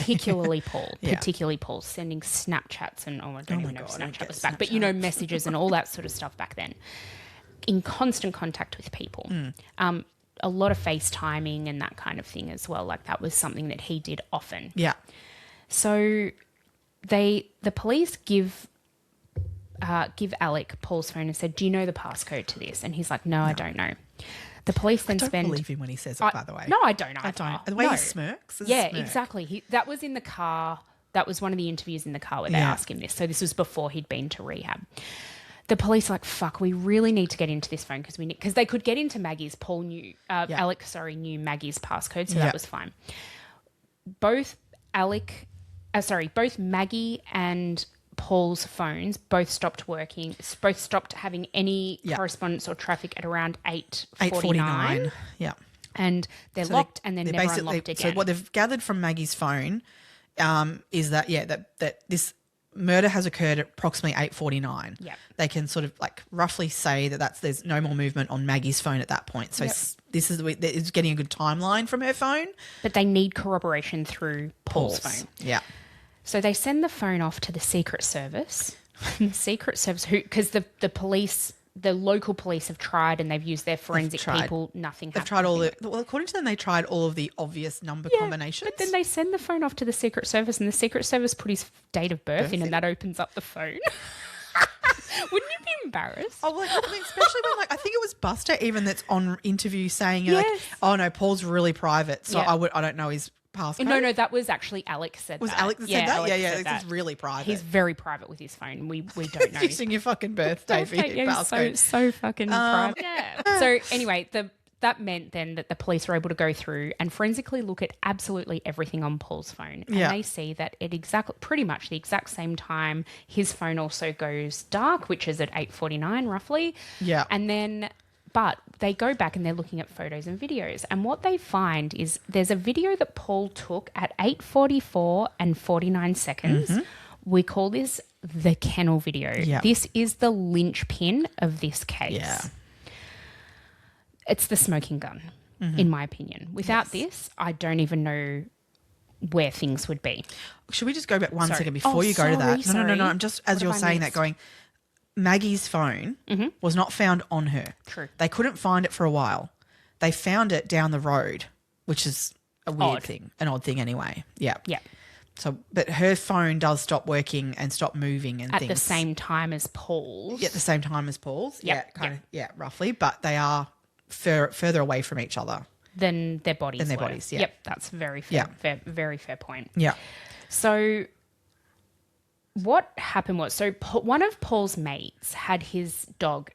Particularly Paul, sending Snapchats and, I don't even know if Snapchat was back, but, messages and all that sort of stuff back then. In constant contact with people. A lot of FaceTiming and that kind of thing as well. Like that was something that he did often. Yeah. So the police give Alec Paul's phone and said, do you know the passcode to this? And he's like, no. I don't know. The police then I don't believe him when he says it, by the way. No, I don't. I don't. The way he smirks. Exactly. That was in the car. That was one of the interviews in the car where they asked him this. So this was before he'd been to rehab. The police are like, fuck, we really need to get into this phone because they could get into Maggie's. Alec knew Maggie's passcode, so that was fine. Both Maggie and Paul's phones both stopped working, both stopped having any correspondence or traffic at around 8:49. Yeah. And they're locked and they're never unlocked again. So what they've gathered from Maggie's phone is that, that this murder has occurred at approximately 8:49. Yeah. They can sort of like roughly say there's no more movement on Maggie's phone at that point. So this is it's getting a good timeline from her phone. But they need corroboration through Paul's phone. Yeah. So they send the phone off to the Secret Service. The Secret Service, because the police, the local police have tried and they've used their forensic people. Nothing happened. They've tried according to them, they tried all of the obvious number combinations. But then they send the phone off to the Secret Service and the Secret Service put his date of birth in and that opens up the phone. Wouldn't you be embarrassed? Oh, especially when I think it was Buster even that's on interview saying like, oh no, Paul's really private, so I don't know his passcode. No, that was actually Alec said was that. Alec that said that? Alex Yeah, said that. It's really private. He's very private with his phone. We don't know. Using your fucking birthday for your passcode. So fucking private. Yeah. So anyway, that meant then that the police were able to go through and forensically look at absolutely everything on Paul's phone. And they see that at pretty much the exact same time, his phone also goes dark, which is at 8:49 roughly. Yeah. And then... But they go back and they're looking at photos and videos. And what they find is there's a video that Paul took at 8:44 and 49 seconds. Mm-hmm. We call this the Kennel video. Yep. This is the linchpin of this case. Yeah. It's the smoking gun, in my opinion. Without this, I don't even know where things would be. Should we just go back one Sorry. second before you go to that? Sorry. No. I'm just, as you're saying that, going, Maggie's phone was not found on her. True. They couldn't find it for a while. They found it down the road, which is a weird thing, an odd thing anyway. Yeah. Yeah. So, but her phone does stop working and stop moving and At things. the same time as Paul's. Yeah, at the same time as Paul's. Yep, Yeah, kind of. Yeah, roughly. But they are further away from each other. Than their bodies Than their were. bodies, yeah. Yep, that's very fair, very fair point. Yeah. So what happened was, one of Paul's mates had his dog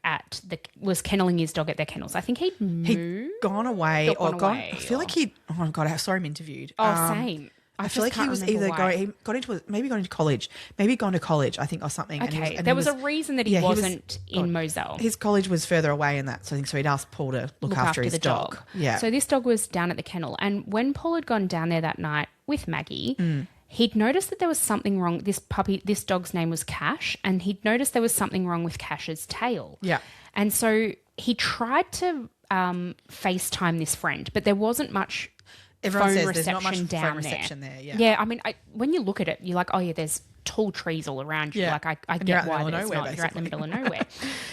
was kenneling his dog at their kennels. I think he'd gone away I feel like oh God, I saw him interviewed. Same. I feel like he was either got into college, maybe gone to college, I think, or something. Okay, there was a reason that he wasn't in Moselle. His college was further away in that, so I think he'd asked Paul to look after his dog. Yeah. So this dog was down at the kennel, and when Paul had gone down there that night with Maggie, he'd noticed that there was something wrong. This dog's name was Cash, and he'd noticed there was something wrong with Cash's tail. Yeah. And so he tried to FaceTime this friend, but there wasn't much Everyone phone says reception there's not much down phone reception there. Yeah. Yeah, I mean, when you look at it, you're like, oh yeah, there's tall trees all around you. Yeah. Like I And you're get out in why the there's middle of not. nowhere, You're out in the middle of nowhere.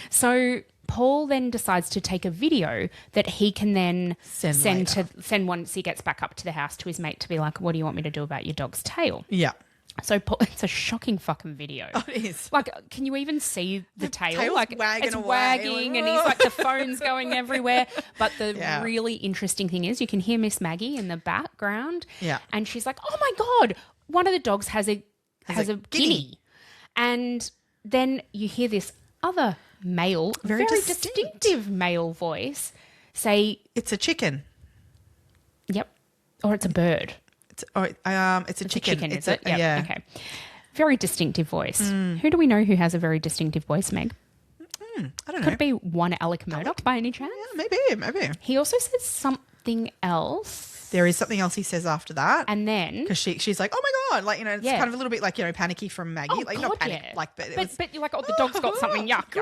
So Paul then decides to take a video that he can then send once he gets back up to the house to his mate to be like, what do you want me to do about your dog's tail? Yeah. So Paul, it's a shocking fucking video. Oh, it is. Like, can you even see the tail? tail's Like, wagging it's away. wagging, and he's like, the phone's going everywhere. But the really interesting thing is, you can hear Miss Maggie in the background. Yeah. And she's like, oh my God, one of the dogs has a guinea. And then you hear this other male, very distinctive male voice say, it's a chicken. Yep. Or it's a bird. It's a chicken. Is it? Yep. Yeah. Okay. Very distinctive voice. Who do we know who has a very distinctive voice, Meg? I don't know. Could it be one Alec Murdaugh by any chance? Yeah, maybe. He also says something else. There is something else he says after that. And then... Because she's like, oh my God. Like, it's kind of a little bit like, panicky from Maggie. Oh, like, God, not panic. yeah. Like, but you're like, the dog's got something yuck.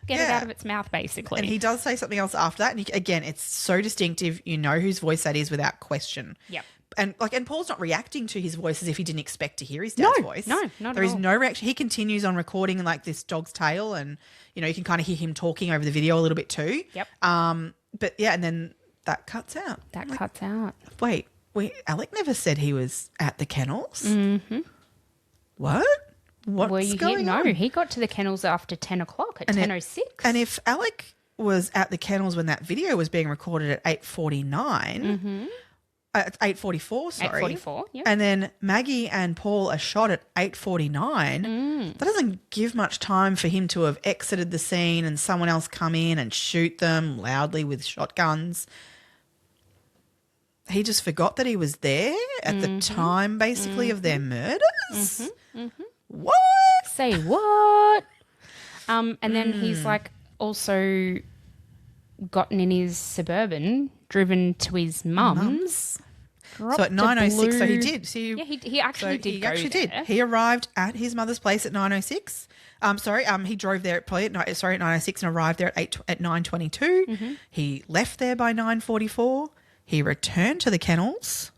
Get it out of its mouth, basically. And he does say something else after that. And again, it's so distinctive. You know whose voice that is without question. Yep. And Paul's not reacting to his voice as if he didn't expect to hear his dad's voice. No, not at all. There is no reaction. He continues on recording like this dog's tail, and you can kind of hear him talking over the video a little bit too. Yep. But yeah, and then that cuts out. Cuts out. Wait, Alec never said he was at the kennels. Mm-hmm. What? What's going on? No, he got to the kennels after 10 o'clock at 10:06. And if Alec was at the kennels when that video was being recorded at 8:49. At 8:44, sorry. 8:44, yeah. And then Maggie and Paul are shot at 8:49. That doesn't give much time for him to have exited the scene and someone else come in and shoot them loudly with shotguns. He just forgot that he was there at the time, basically, of their murders. What? Say what? And then he's like also gotten in his Suburban, driven to his mum's. So at 9:06, so he did. So he actually did. He actually did. He arrived at his mother's place at 9:06. He drove there at 9:06 and arrived there at 9:22. He left there by 9:44. He returned to the kennels.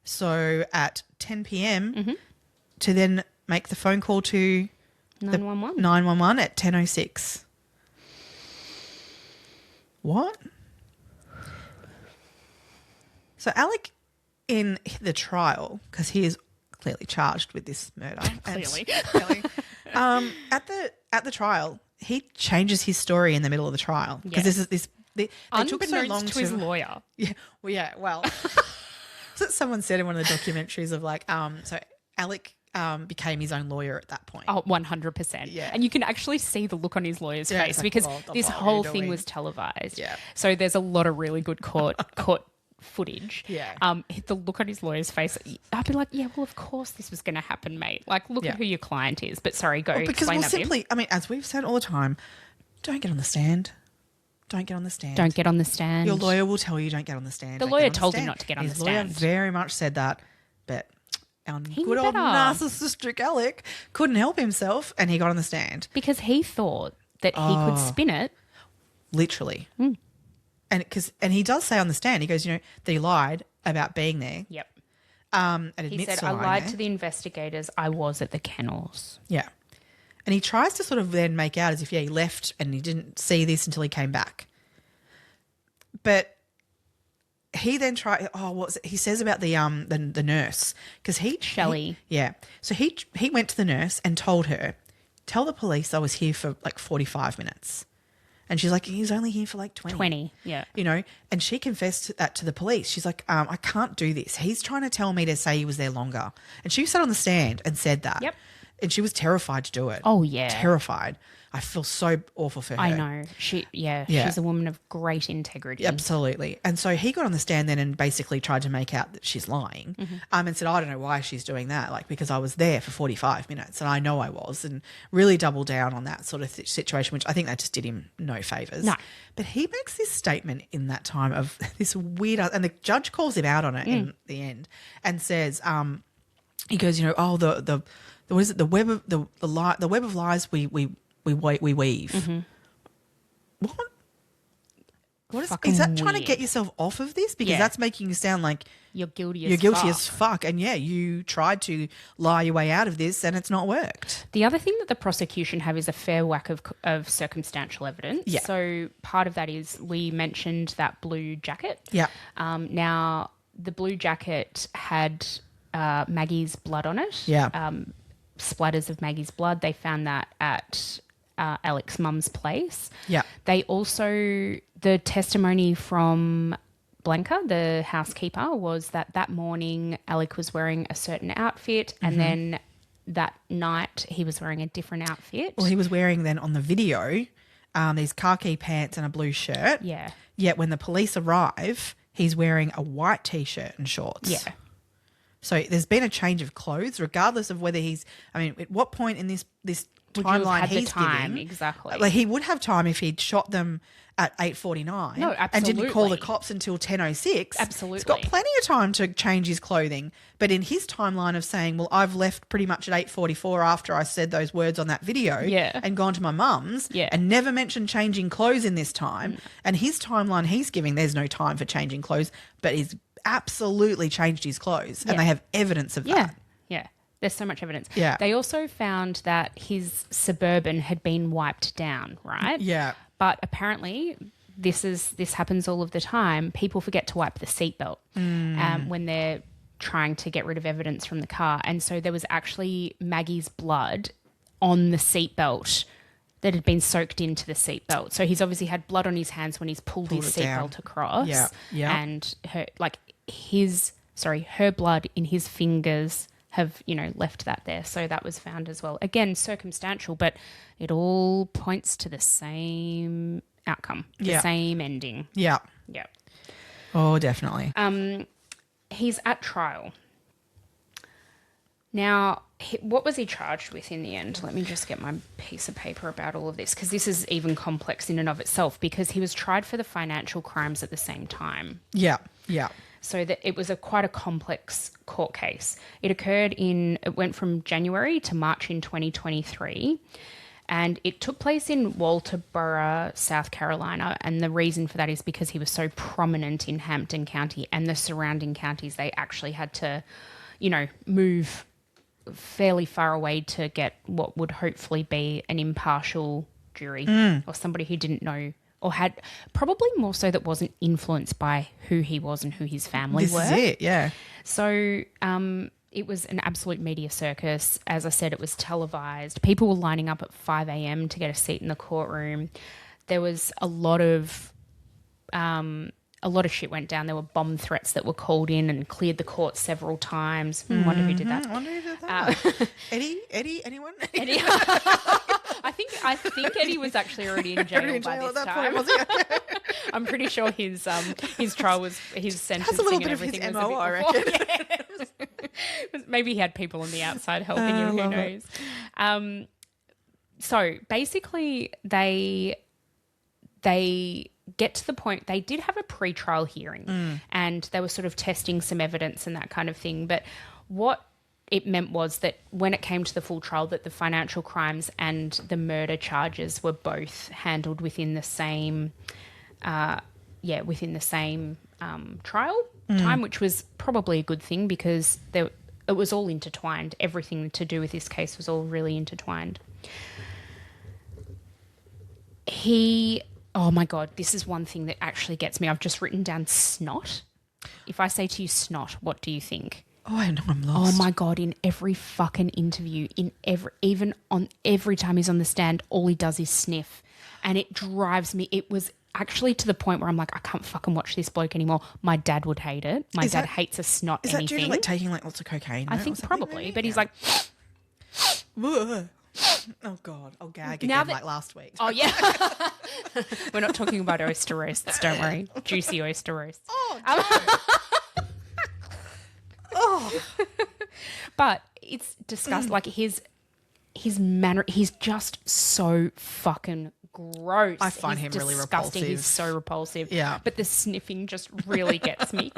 So at 10 p.m. to then make the phone call to 911 at 10:06. What? So Alec, in the trial, because he is clearly charged with this murder. Clearly. At the trial, he changes his story in the middle of the trial because they took so long to his lawyer. Yeah. Well, so someone said in one of the documentaries of like, so Alec became his own lawyer at that point. Oh, 100%. Yeah. And you can actually see the look on his lawyer's face because this whole thing was televised. Yeah. So there's a lot of really good court footage. Yeah. The look on his lawyer's face, I'd be like, yeah, well, of course this was going to happen, mate. Like, look at who your client is. But sorry, go explain that. Because as we've said all the time, don't get on the stand. Don't get on the stand. Don't get on the stand. Your lawyer will tell you don't get on the stand. The lawyer told him not to get on the stand. His lawyer very much said that, but our good old narcissistic Alec couldn't help himself and he got on the stand. Because he thought that he could spin it. Literally. And he does say on the stand, he goes, that he lied about being there. Yep. And He admits said, to I lying lied there. to the investigators. I was at the kennels. Yeah. And he tries to sort of then make out as if, he left and he didn't see this until he came back. But he then he says about the nurse, because Shelley. So he went to the nurse and told her, tell the police I was here for like 45 minutes. And she's like, he's only here for like 20. 20, yeah. And she confessed that to the police. She's like, I can't do this. He's trying to tell me to say he was there longer. And she sat on the stand and said that. Yep. And she was terrified to do it. Oh, yeah. Terrified. I feel so awful for her. I know. She's a woman of great integrity. Absolutely. And so he got on the stand then and basically tried to make out that she's lying, and said, I don't know why she's doing that, like, because I was there for 45 minutes and I know I was, and really doubled down on that sort of situation, which I think that just did him no favours. No. But he makes this statement in that time of this weird, and the judge calls him out on it in the end and says, he goes, the what is it? The web of the web of lies we weave. What is that? Trying to get yourself off of this, because that's making you sound like you're guilty. As fuck, and you tried to lie your way out of this, and it's not worked. The other thing that the prosecution have is a fair whack of circumstantial evidence. Yeah. So part of that is, we mentioned that blue jacket. Yeah. Now the blue jacket had Maggie's blood on it. Yeah. Splatters of Maggie's blood. They found that at Alec's mum's place. Yeah. They also, the testimony from Blanca, the housekeeper, was that morning Alec was wearing a certain outfit, and then that night he was wearing a different outfit. Well, he was wearing then on the video these khaki pants and a blue shirt. Yeah. Yet when the police arrive, he's wearing a white t-shirt and shorts. Yeah. So there's been a change of clothes, regardless of whether at what point in this timeline he's giving. Exactly. Like, he would have time if he'd shot them at 8:49. No, and didn't call the absolutely. cops until 10:06. Absolutely. He's got plenty of time to change his clothing. But in his timeline of saying, well, I've left pretty much at 8:44 after I said those words on that video, and gone to my mum's, and never mentioned changing clothes in this time. And his timeline he's giving, there's no time for changing clothes, but he's absolutely changed his clothes, and they have evidence of that. Yeah. There's so much evidence. Yeah. They also found that his Suburban had been wiped down, right? Yeah. But apparently this happens all of the time. People forget to wipe the seatbelt when they're trying to get rid of evidence from the car. And so there was actually Maggie's blood on the seatbelt that had been soaked into the seatbelt. So he's obviously had blood on his hands when he's pulled his seatbelt across. Yeah. Yeah. And her blood in his fingers have, left that there. So that was found as well. Again, circumstantial, but it all points to the same outcome, the same ending. Yeah. Yeah. Oh, definitely. He's at trial. Now, what was he charged with in the end? Let me just get my piece of paper about all of this, because this is even complex in and of itself, because he was tried for the financial crimes at the same time. Yeah. Yeah. So that it was quite a complex court case. It went from January to March in 2023, and it took place in Walterboro, South Carolina. And the reason for that is because he was so prominent in Hampton County and the surrounding counties. They actually had to, move fairly far away to get what would hopefully be an impartial jury or somebody who didn't know, or had probably more so that wasn't influenced by who he was and who his family were. This is it, yeah. So it was an absolute media circus. As I said, it was televised. People were lining up at 5 a.m. to get a seat in the courtroom. There was a lot of shit went down. There were bomb threats that were called in and cleared the court several times. I wonder who did that. Eddie, anyone? Eddie. I think Eddie was actually already in jail by this time. Point, was he? I'm pretty sure his trial was his sentencing Has a little and bit of everything his was MO, a I bit reckon. before. Maybe he had people on the outside helping him. Who knows? So basically, they get to the point. They did have a pre-trial hearing, and they were sort of testing some evidence and that kind of thing. But what it meant was that when it came to the full trial, that the financial crimes and the murder charges were both handled within the same, trial. time, which was probably a good thing because it was all intertwined. Everything to do with this case was all really intertwined. Oh my God, this is one thing that actually gets me. I've just written down snot. If I say to you snot, what do you think? Oh, I know, I'm lost. Oh my God, in every fucking interview, even on every time he's on the stand, all he does is sniff. And it drives me. It was actually to the point where I'm like, I can't fucking watch this bloke anymore. My dad would hate it. My dad hates a snot anything. Is that due to like taking like lots of cocaine? I think probably, maybe? But he's like... Oh God, I'll gag again like last week. Oh yeah. We're not talking about oyster roasts, don't worry. Juicy oyster roasts. Oh, but it's disgusting. Like his manner, he's just so fucking gross. I find him really repulsive. He's so repulsive. Yeah. But the sniffing just really gets me.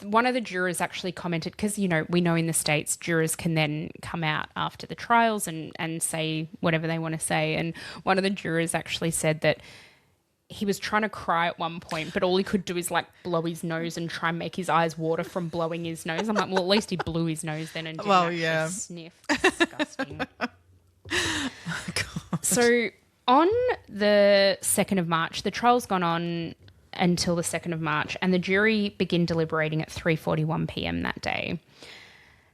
One of the jurors actually commented, because, you know, we know in the States jurors can then come out after the trials and say whatever they want to say. And one of the jurors actually said that he was trying to cry at one point, but all he could do is like blow his nose and try and make his eyes water from blowing his nose. I'm like, well, at least he blew his nose then and didn't actually sniff. Disgusting. Oh, God. So on the 2nd of March, the trial's gone on until the 2nd of March, and the jury begin deliberating at 3:41 p.m. that day.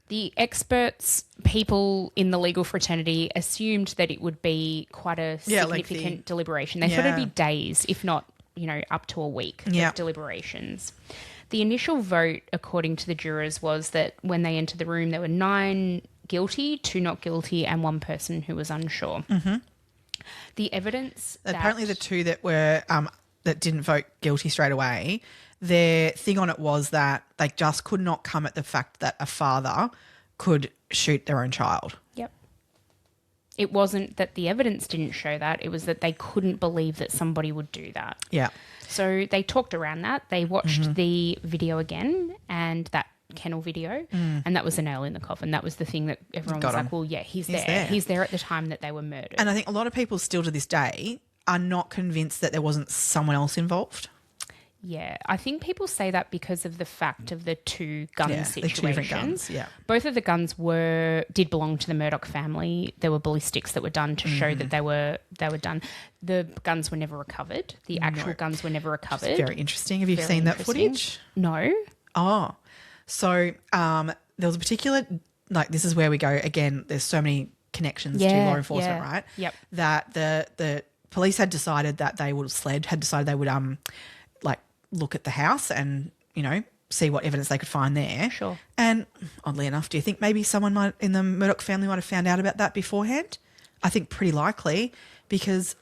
The experts, people in the legal fraternity, assumed that it would be quite a significant deliberation. They thought it'd be days, if not, you know, up to a week of deliberations. The initial vote, according to the jurors, was that when they entered the room, there were 9 guilty, 2 not guilty, and 1 person who was unsure. Mm-hmm. The evidence... Apparently the 2 that were... that didn't vote guilty straight away, their thing on it was that they just could not come at the fact that a father could shoot their own child. Yep. It wasn't that the evidence didn't show that. It was that they couldn't believe that somebody would do that. Yeah. So they talked around that. They watched the video again and that Kennel video, and that was a nail in the coffin. That was the thing that everyone was like, well, yeah, he's there. He's there at the time that they were murdered. And I think a lot of people still to this day are not convinced that there wasn't someone else involved. Yeah, I think people say that because of the fact of the 2 gun situations. The 2 different guns, yeah. Both of the guns did belong to the Murdoch family. There were ballistics that were done to show that they were done. The guns were never recovered. The actual guns were never recovered. It's very interesting. Have you seen that footage? No. Oh, so there was a particular, like this is where we go again. There's so many connections to law enforcement, right? Yep. That the police had decided that they would like look at the house and, you know, see what evidence they could find there. Sure. And oddly enough, do you think maybe someone in the Murdoch family might have found out about that beforehand? I think pretty likely because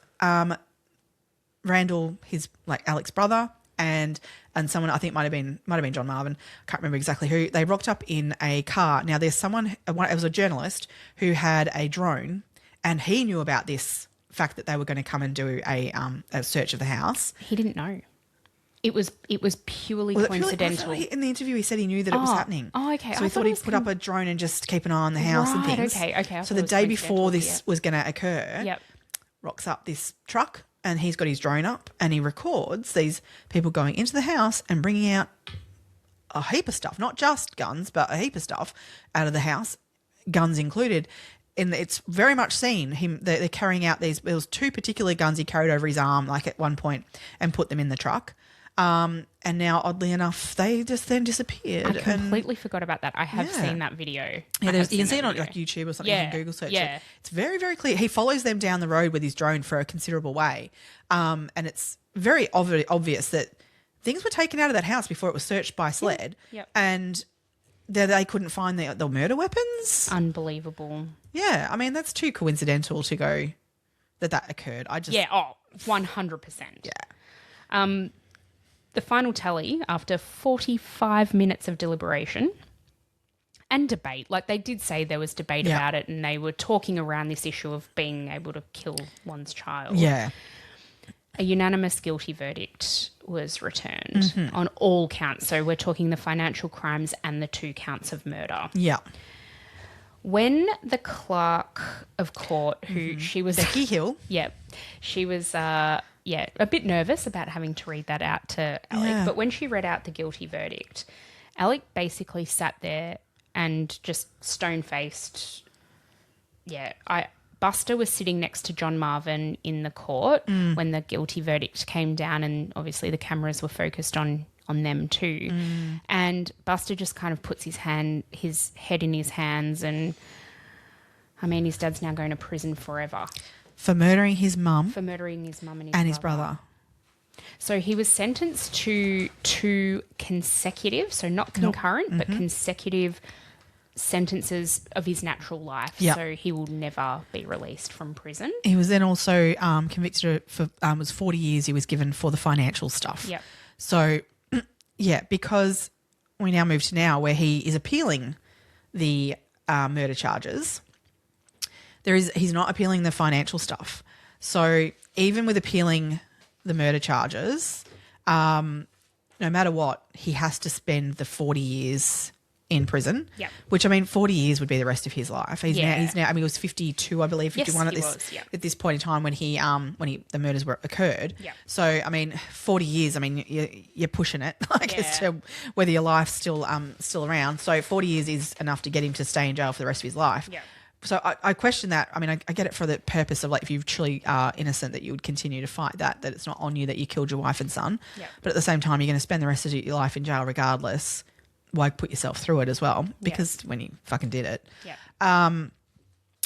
Randall, his like Alec's brother, and someone I think might have been John Marvin. I can't remember exactly who. They rocked up in a car. Now there's someone. It was a journalist who had a drone, and he knew about this fact that they were going to come and do a search of the house. He didn't know. It was purely coincidental. In the interview, he said he knew that it was happening. Oh, okay. So he thought he'd put up a drone and just keep an eye on the house and things. Okay. So the day before this was going to occur, rocks up this truck and he's got his drone up and he records these people going into the house and bringing out a heap of stuff, not just guns, but a heap of stuff out of the house, guns included. And it's very much seen they're carrying out these. There was 2 particular guns he carried over his arm, like at one point, and put them in the truck. And now, oddly enough, they just then disappeared. I completely forgot about that. I have seen that video. Yeah, you can see it on like YouTube or something. You can Google search it. It's very, very clear. He follows them down the road with his drone for a considerable way, and it's very obvious that things were taken out of that house before it was searched by sled. Yep. And they couldn't find the murder weapons. Unbelievable. Yeah, I mean, that's too coincidental to go that occurred. 100%. Yeah. The final tally, after 45 minutes of deliberation and debate, like they did say there was debate about it and they were talking around this issue of being able to kill one's child. Yeah. A unanimous guilty verdict was returned on all counts. So we're talking the financial crimes and the 2 counts of murder. Yeah. When the clerk of court, who she was... Becky Hill. Yeah. She was a bit nervous about having to read that out to Alec. Yeah. But when she read out the guilty verdict, Alec basically sat there and just stone-faced. Yeah, Buster was sitting next to John Marvin in the court when the guilty verdict came down, and obviously the cameras were focused on them too. And Buster just kind of puts his head in his hands, and I mean, his dad's now going to prison forever. For murdering his mum. For murdering his mum and his brother. So he was sentenced to 2 consecutive, so not concurrent, but consecutive sentences of his natural life. Yep. So he will never be released from prison. He was then also convicted for was 40 years he was given for the financial stuff. Yep. So, yeah, because we now move to now where he is appealing the murder charges, he's not appealing the financial stuff. So even with appealing the murder charges, no matter what, he has to spend the 40 years in prison. Yep. Which, I mean, 40 years would be the rest of his life. He's now, I mean, he was 52, I believe, 51 at this point in time when the murders occurred. Yep. So, I mean, 40 years, I mean, you're pushing it, as to whether your life's still around. So 40 years is enough to get him to stay in jail for the rest of his life. Yep. So I question that. I mean, I get it for the purpose of, like, if you truly are innocent, that you would continue to fight that it's not on you that you killed your wife and son. Yep. But at the same time, you're going to spend the rest of your life in jail regardless. Why put yourself through it as well? Because when you fucking did it. Yeah.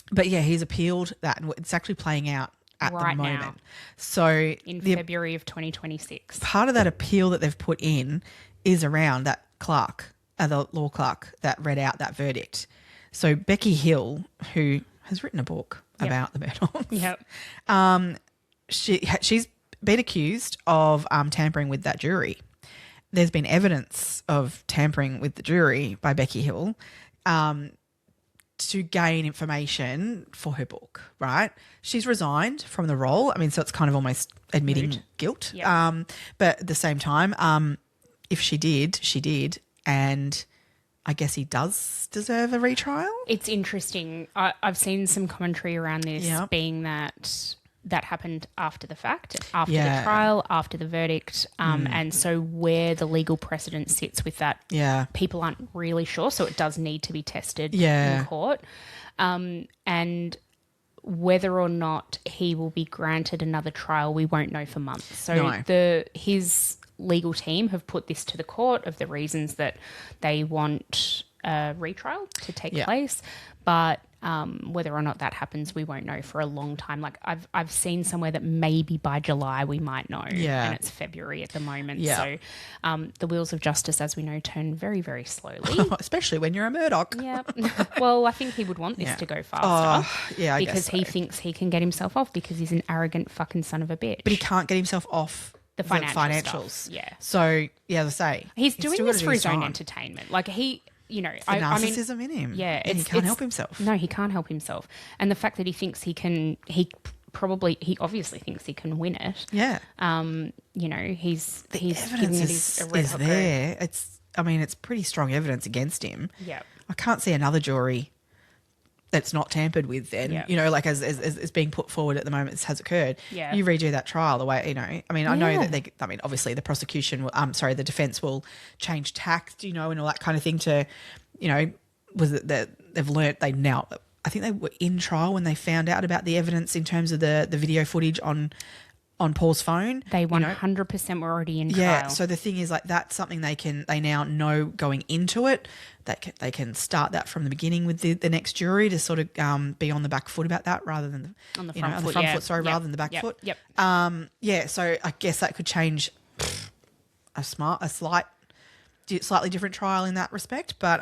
But yeah, he's appealed that, and it's actually playing out at the moment. Now. So in February of 2026. Part of that appeal that they've put in is around that clerk, the law clerk that read out that verdict. So Becky Hill, who has written a book about the Murdochs, she's been accused of tampering with that jury. There's been evidence of tampering with the jury by Becky Hill to gain information for her book, right? She's resigned from the role. I mean, so it's kind of almost admitting guilt. Yep. But at the same time, if she did, she did. And I guess he does deserve a retrial. It's interesting. I've seen some commentary around this being that happened after the fact, after the trial, after the verdict. And so where the legal precedent sits with that, people aren't really sure. So it does need to be tested in court. And whether or not he will be granted another trial, we won't know for months. So his legal team have put this to the court of the reasons that they want a retrial to take place. But whether or not that happens, we won't know for a long time. Like I've seen somewhere that maybe by July we might know, and it's February at the moment. So the wheels of justice, as we know, turn very, very slowly. Especially when you're a Murdoch. Yeah. Well, I think he would want this to go faster. I because guess so. he thinks he can get himself off because he's an arrogant fucking son of a bitch. But he can't get himself off the financials. Stuff. Yeah. So, as I say, he's doing this for his own entertainment. Like narcissism in him. Yeah. And he can't help himself. No, he can't help himself. And the fact that he thinks he obviously thinks he can win it. Yeah. He's evidence giving it a red is there. It's pretty strong evidence against him. Yeah. I can't see another jury that's not tampered with then, as being put forward at the moment has occurred. Yeah. You redo that trial the way, I know that obviously the prosecution the defense will change tact, and all that kind of thing to, was it that they've learnt I think they were in trial when they found out about the evidence in terms of the video footage on Paul's phone. They 100% were already in trial. Yeah, so the thing is, like, that's something they now know going into it. They can start that from the beginning with the next jury to sort of be on the back foot about that rather than on the front foot. Rather than the back foot. Yep. So I guess that could change a slightly different trial in that respect, but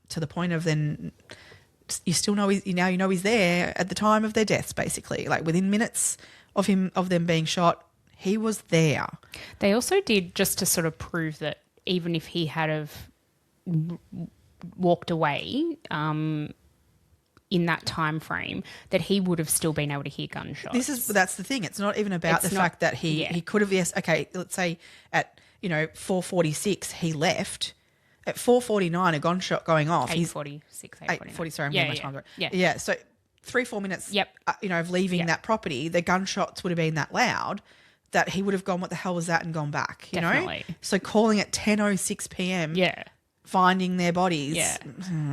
to the point of then you still know he's there at the time of their deaths, basically, like within minutes of them being shot, he was there. They also did, just to sort of prove that even if he had have walked away in that time frame, that he would have still been able to hear gunshots. That's the thing. It's not even about fact that he could have. Yes, okay. Let's say at 4:46 he left. At 4:49 a gunshot going off. 8:46. 8:40. Sorry, I'm getting my time right. Yeah. So 3-4 minutes. Yep. Of leaving that property, the gunshots would have been that loud that he would have gone, what the hell was that, and gone back, you Definitely. know? So calling at 10:06 p.m. Yeah. finding their bodies. Yeah.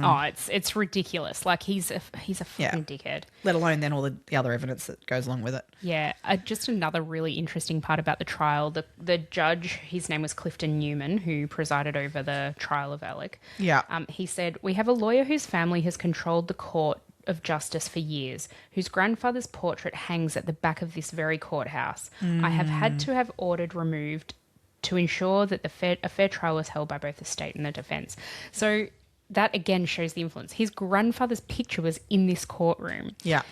Oh, it's ridiculous. Like he's a fucking dickhead. Let alone then all the other evidence that goes along with it. Yeah. Just another really interesting part about the trial, the judge, his name was Clifton Newman, who presided over the trial of Alec. Yeah. He said, "We have a lawyer whose family has controlled the court of justice for years, whose grandfather's portrait hangs at the back of this very courthouse. I have had to have ordered removed to ensure that a fair trial was held by both the state and the defence." So that again shows the influence. His grandfather's picture was in this courtroom. Yeah.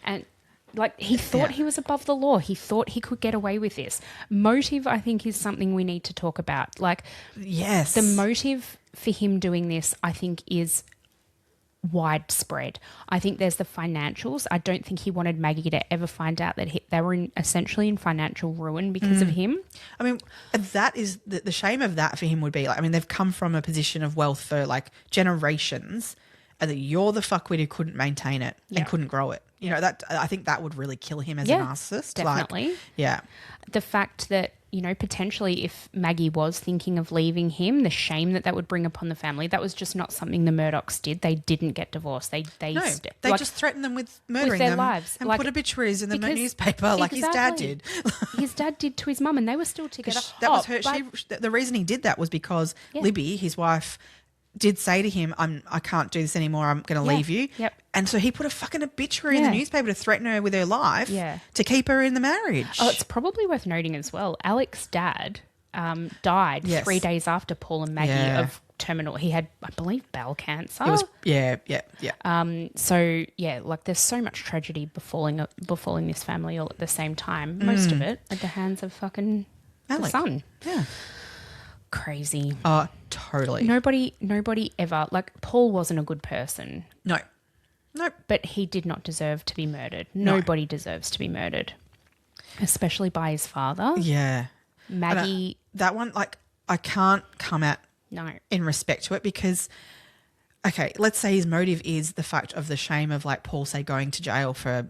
And like he thought he was above the law. He thought he could get away with this. Motive, I think, is something we need to talk about. Like, yes, the motive for him doing this, I think, is widespread. I think there's the financials. I don't think he wanted Maggie to ever find out that they were essentially in financial ruin because of him. I mean, that is the shame of that for him would be like, I mean, they've come from a position of wealth for like generations, and that you're the fuckwit who couldn't maintain it and couldn't grow it. You know, that I think that would really kill him as a narcissist. Definitely. Like, yeah. The fact that, you know, potentially if Maggie was thinking of leaving him, the shame that would bring upon the family, that was just not something the Murdochs did. They didn't get divorced. They just threatened them with murdering their them lives. and Like, put obituaries in the newspaper like his dad did. His dad did to his mum, and they were still together. That was her. The reason he did that was because Libby, his wife, did say to him, I can't do this anymore, I'm going to leave you. Yep. And so he put a fucking obituary in the newspaper to threaten her with her life to keep her in the marriage. Oh, it's probably worth noting as well, Alec's dad died 3 days after Paul and Maggie of terminal. He had, I believe, bowel cancer. It was, yeah. So, yeah, like there's so much tragedy befalling this family all at the same time. Most of it at the hands of fucking Alec. the son. Yeah. Crazy. Totally. Nobody ever, like Paul wasn't a good person. No. Nope. But he did not deserve to be murdered. Nobody deserves to be murdered, especially by his father. Yeah. Maggie. That one, like, I can't come at in respect to it because, okay, let's say his motive is the fact of the shame of, like, Paul, say, going to jail for,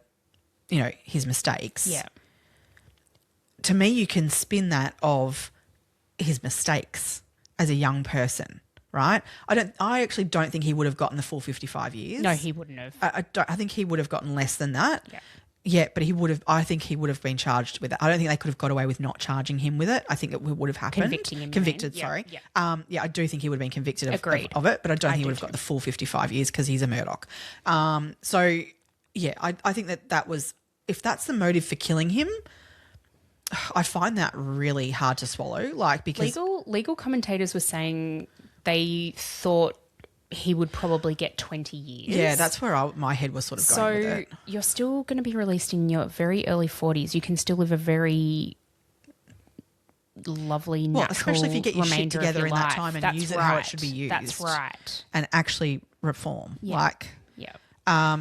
you know, his mistakes. Yeah. To me, you can spin that of his mistakes as a young person, right? I actually don't think he would have gotten the full 55 years. No, he wouldn't have. I think he would have gotten less than that. Yeah. Yeah, but I think he would have been charged with it. I don't think they could have got away with not charging him with it. I think it would have happened. Convicting him. Convicted, yeah, sorry. Yeah. I do think he would have been convicted of it, but I don't think he would have got the full 55 years because he's a Murdoch. So, yeah, I think that was, if that's the motive for killing him, I find that really hard to swallow. Like, because legal commentators were saying they thought he would probably get 20 years. Yeah, that's where my head was sort of going with it. So you're still going to be released in your very early 40s. You can still live a very lovely, natural especially if you get your shit together in that time and that's use it how it should be used. That's right. And actually reform. Yeah. Like, yeah.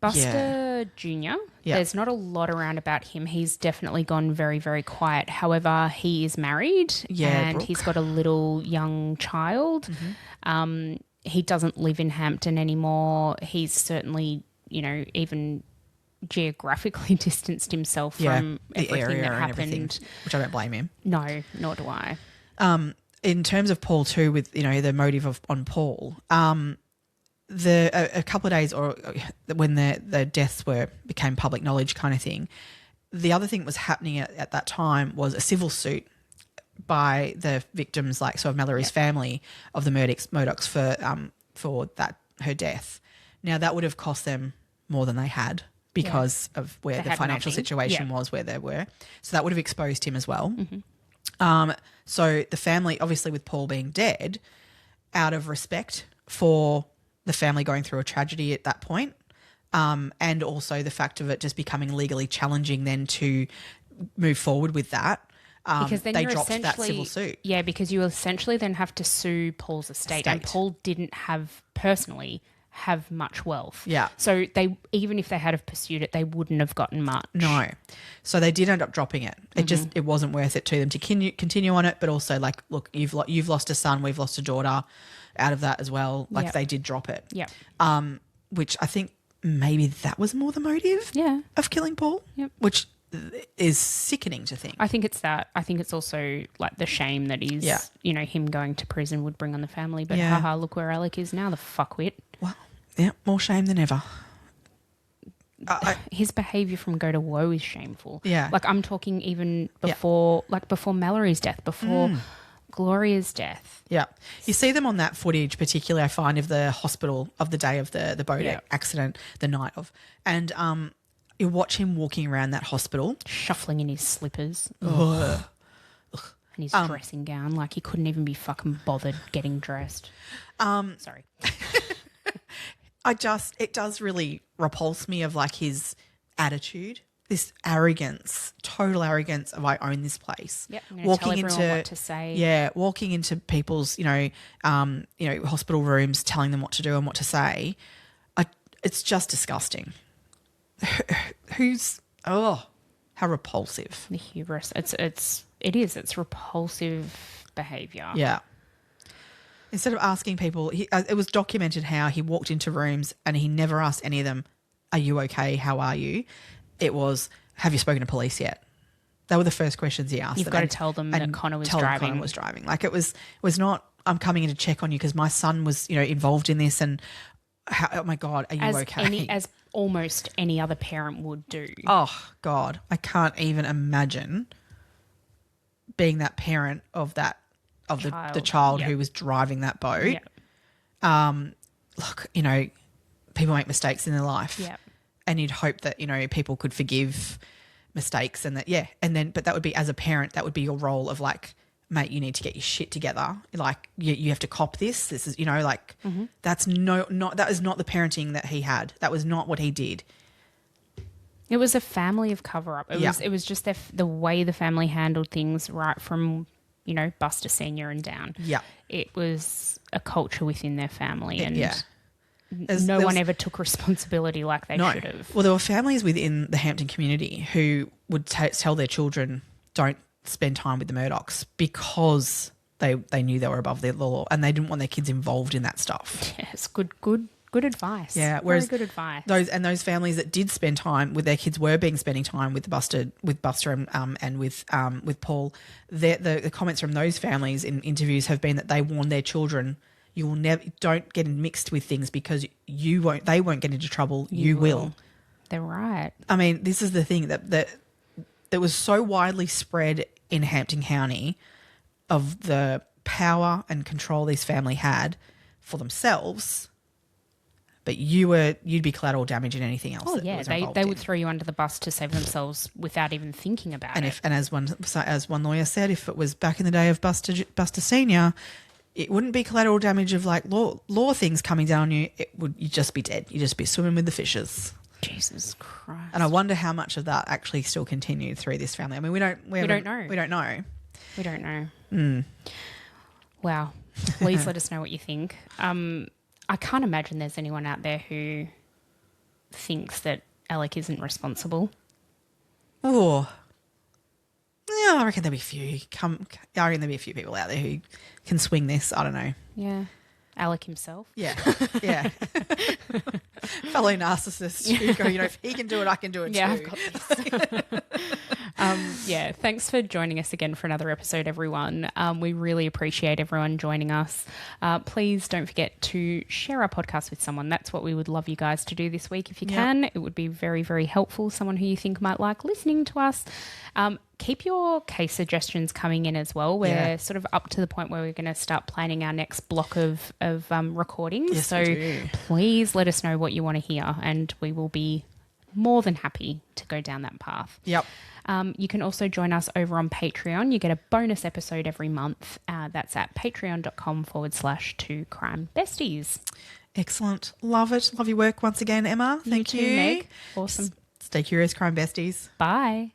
Buster Jr., there's not a lot around about him. He's definitely gone very, very quiet. However, he is married and Brooke. he's got a little young child. Mm-hmm. He doesn't live in Hampton anymore. He's certainly, you know, even geographically distanced himself from everything that happened. Which I don't blame him. No, nor do I. In terms of Paul too, with, you know, the motive on Paul, a couple of days or when the deaths became public knowledge kind of thing, the other thing that was happening at that time was a civil suit by the victims, like, so of Mallory's family, of the Murdochs for that, her death. Now that would have cost them more than they had because of where the financial situation was, where they were. So that would have exposed him as well. Mm-hmm. So the family, obviously with Paul being dead, out of respect for the family going through a tragedy at that point, and also the fact of it just becoming legally challenging then to move forward with that, because then they you're dropped that civil suit. Yeah, because you essentially then have to sue Paul's estate. And Paul didn't personally have much wealth. Yeah. So they, even if they had have pursued it, they wouldn't have gotten much. No. So they did end up dropping it. It wasn't worth it to them to continue on it, but also, like, look, you've lost a son, we've lost a daughter out of that as well. Like, they did drop it. Yeah. Which I think maybe that was more the motive of killing Paul. Yep. Which is sickening to think. I think it's that. I think it's also like the shame that is, Yeah. you know, him going to prison would bring on the family. But Yeah. haha, look where Alec is now, the fuckwit. Well, yeah, more shame than ever. His behaviour from go to woe is shameful. Yeah. Like I'm talking even before, like before Mallory's death, before Gloria's death. Yeah. You see them on that footage, particularly I find, of the hospital of the day of the boat accident, the night of. And you watch him walking around that hospital. Shuffling in his slippers. Ugh. And his dressing gown. Like he couldn't even be fucking bothered getting dressed. Sorry. It does really repulse me of like his attitude, this arrogance, total arrogance of I own this place. Yep, I'm gonna tell everyone what to say. Yeah, walking into people's, hospital rooms, telling them what to do and what to say. It's just disgusting. How repulsive. The hubris. It's repulsive behaviour. Yeah. Instead of asking people, it was documented how he walked into rooms and he never asked any of them, "Are you okay? How are you?" It was, "Have you spoken to police yet?" They were the first questions he asked. You've got to tell them that Connor was driving. Like it was not, "I'm coming in to check on you because my son was, involved in this," and oh my God, are you okay? As almost any other parent would do. Oh God, I can't even imagine being that parent of that. The child who was driving that boat. Yep. Look, people make mistakes in their life. Yep. And you'd hope that, people could forgive mistakes and but that would be, as a parent, that would be your role of like, mate, you need to get your shit together. Like you have to cop this. This is, that's that is not the parenting that he had. That was not what he did. It was a family of cover-up. It was just the way the family handled things right from, Buster Senior and down. Yeah. It was a culture within their family and no one ever took responsibility like they should have. Well, there were families within the Hampton community who would tell their children, don't spend time with the Murdochs because they knew they were above the law and they didn't want their kids involved in that stuff. Yes, good advice. Yeah, whereas very good advice. Those families that did spend time with their kids were spending time with Buster and with Paul. The comments from those families in interviews have been that they warned their children, you will never, don't get mixed with things because they won't get into trouble. You will. They're right. I mean, this is the thing that was so widely spread in Hampton County of the power and control this family had for themselves. But you'd be collateral damage in anything else. Oh yeah, they would throw you under the bus to save themselves without even thinking about it. And as one lawyer said, if it was back in the day of Buster Senior, it wouldn't be collateral damage of like law things coming down on you. You'd just be dead. You'd just be swimming with the fishes. Jesus Christ! And I wonder how much of that actually still continued through this family. I mean, we don't know. We don't know. Wow. Please let us know what you think. I can't imagine there's anyone out there who thinks that Alec isn't responsible. Oh, yeah, I reckon there'll be a few. I reckon there'll be a few people out there who can swing this. I don't know. Yeah, Alec himself. Yeah. Fellow narcissist who go, if he can do it, I can do it too. I've got this. Thanks for joining us again for another episode, everyone. We really appreciate everyone joining us. Please don't forget to share our podcast with someone. That's what we would love you guys to do this week if you can. It would be very, very helpful. Someone who you think might like listening to us. Keep your case suggestions coming in as well. We're sort of up to the point where we're going to start planning our next block of recordings. Yes, so please let us know what you want to hear and we will be more than happy to go down that path. Yep. You can also join us over on Patreon. You get a bonus episode every month. That's at patreon.com/2crimebesties. Excellent. Love it. Love your work once again, Emma. Thank you. Meg. Awesome. Stay curious, crime besties. Bye.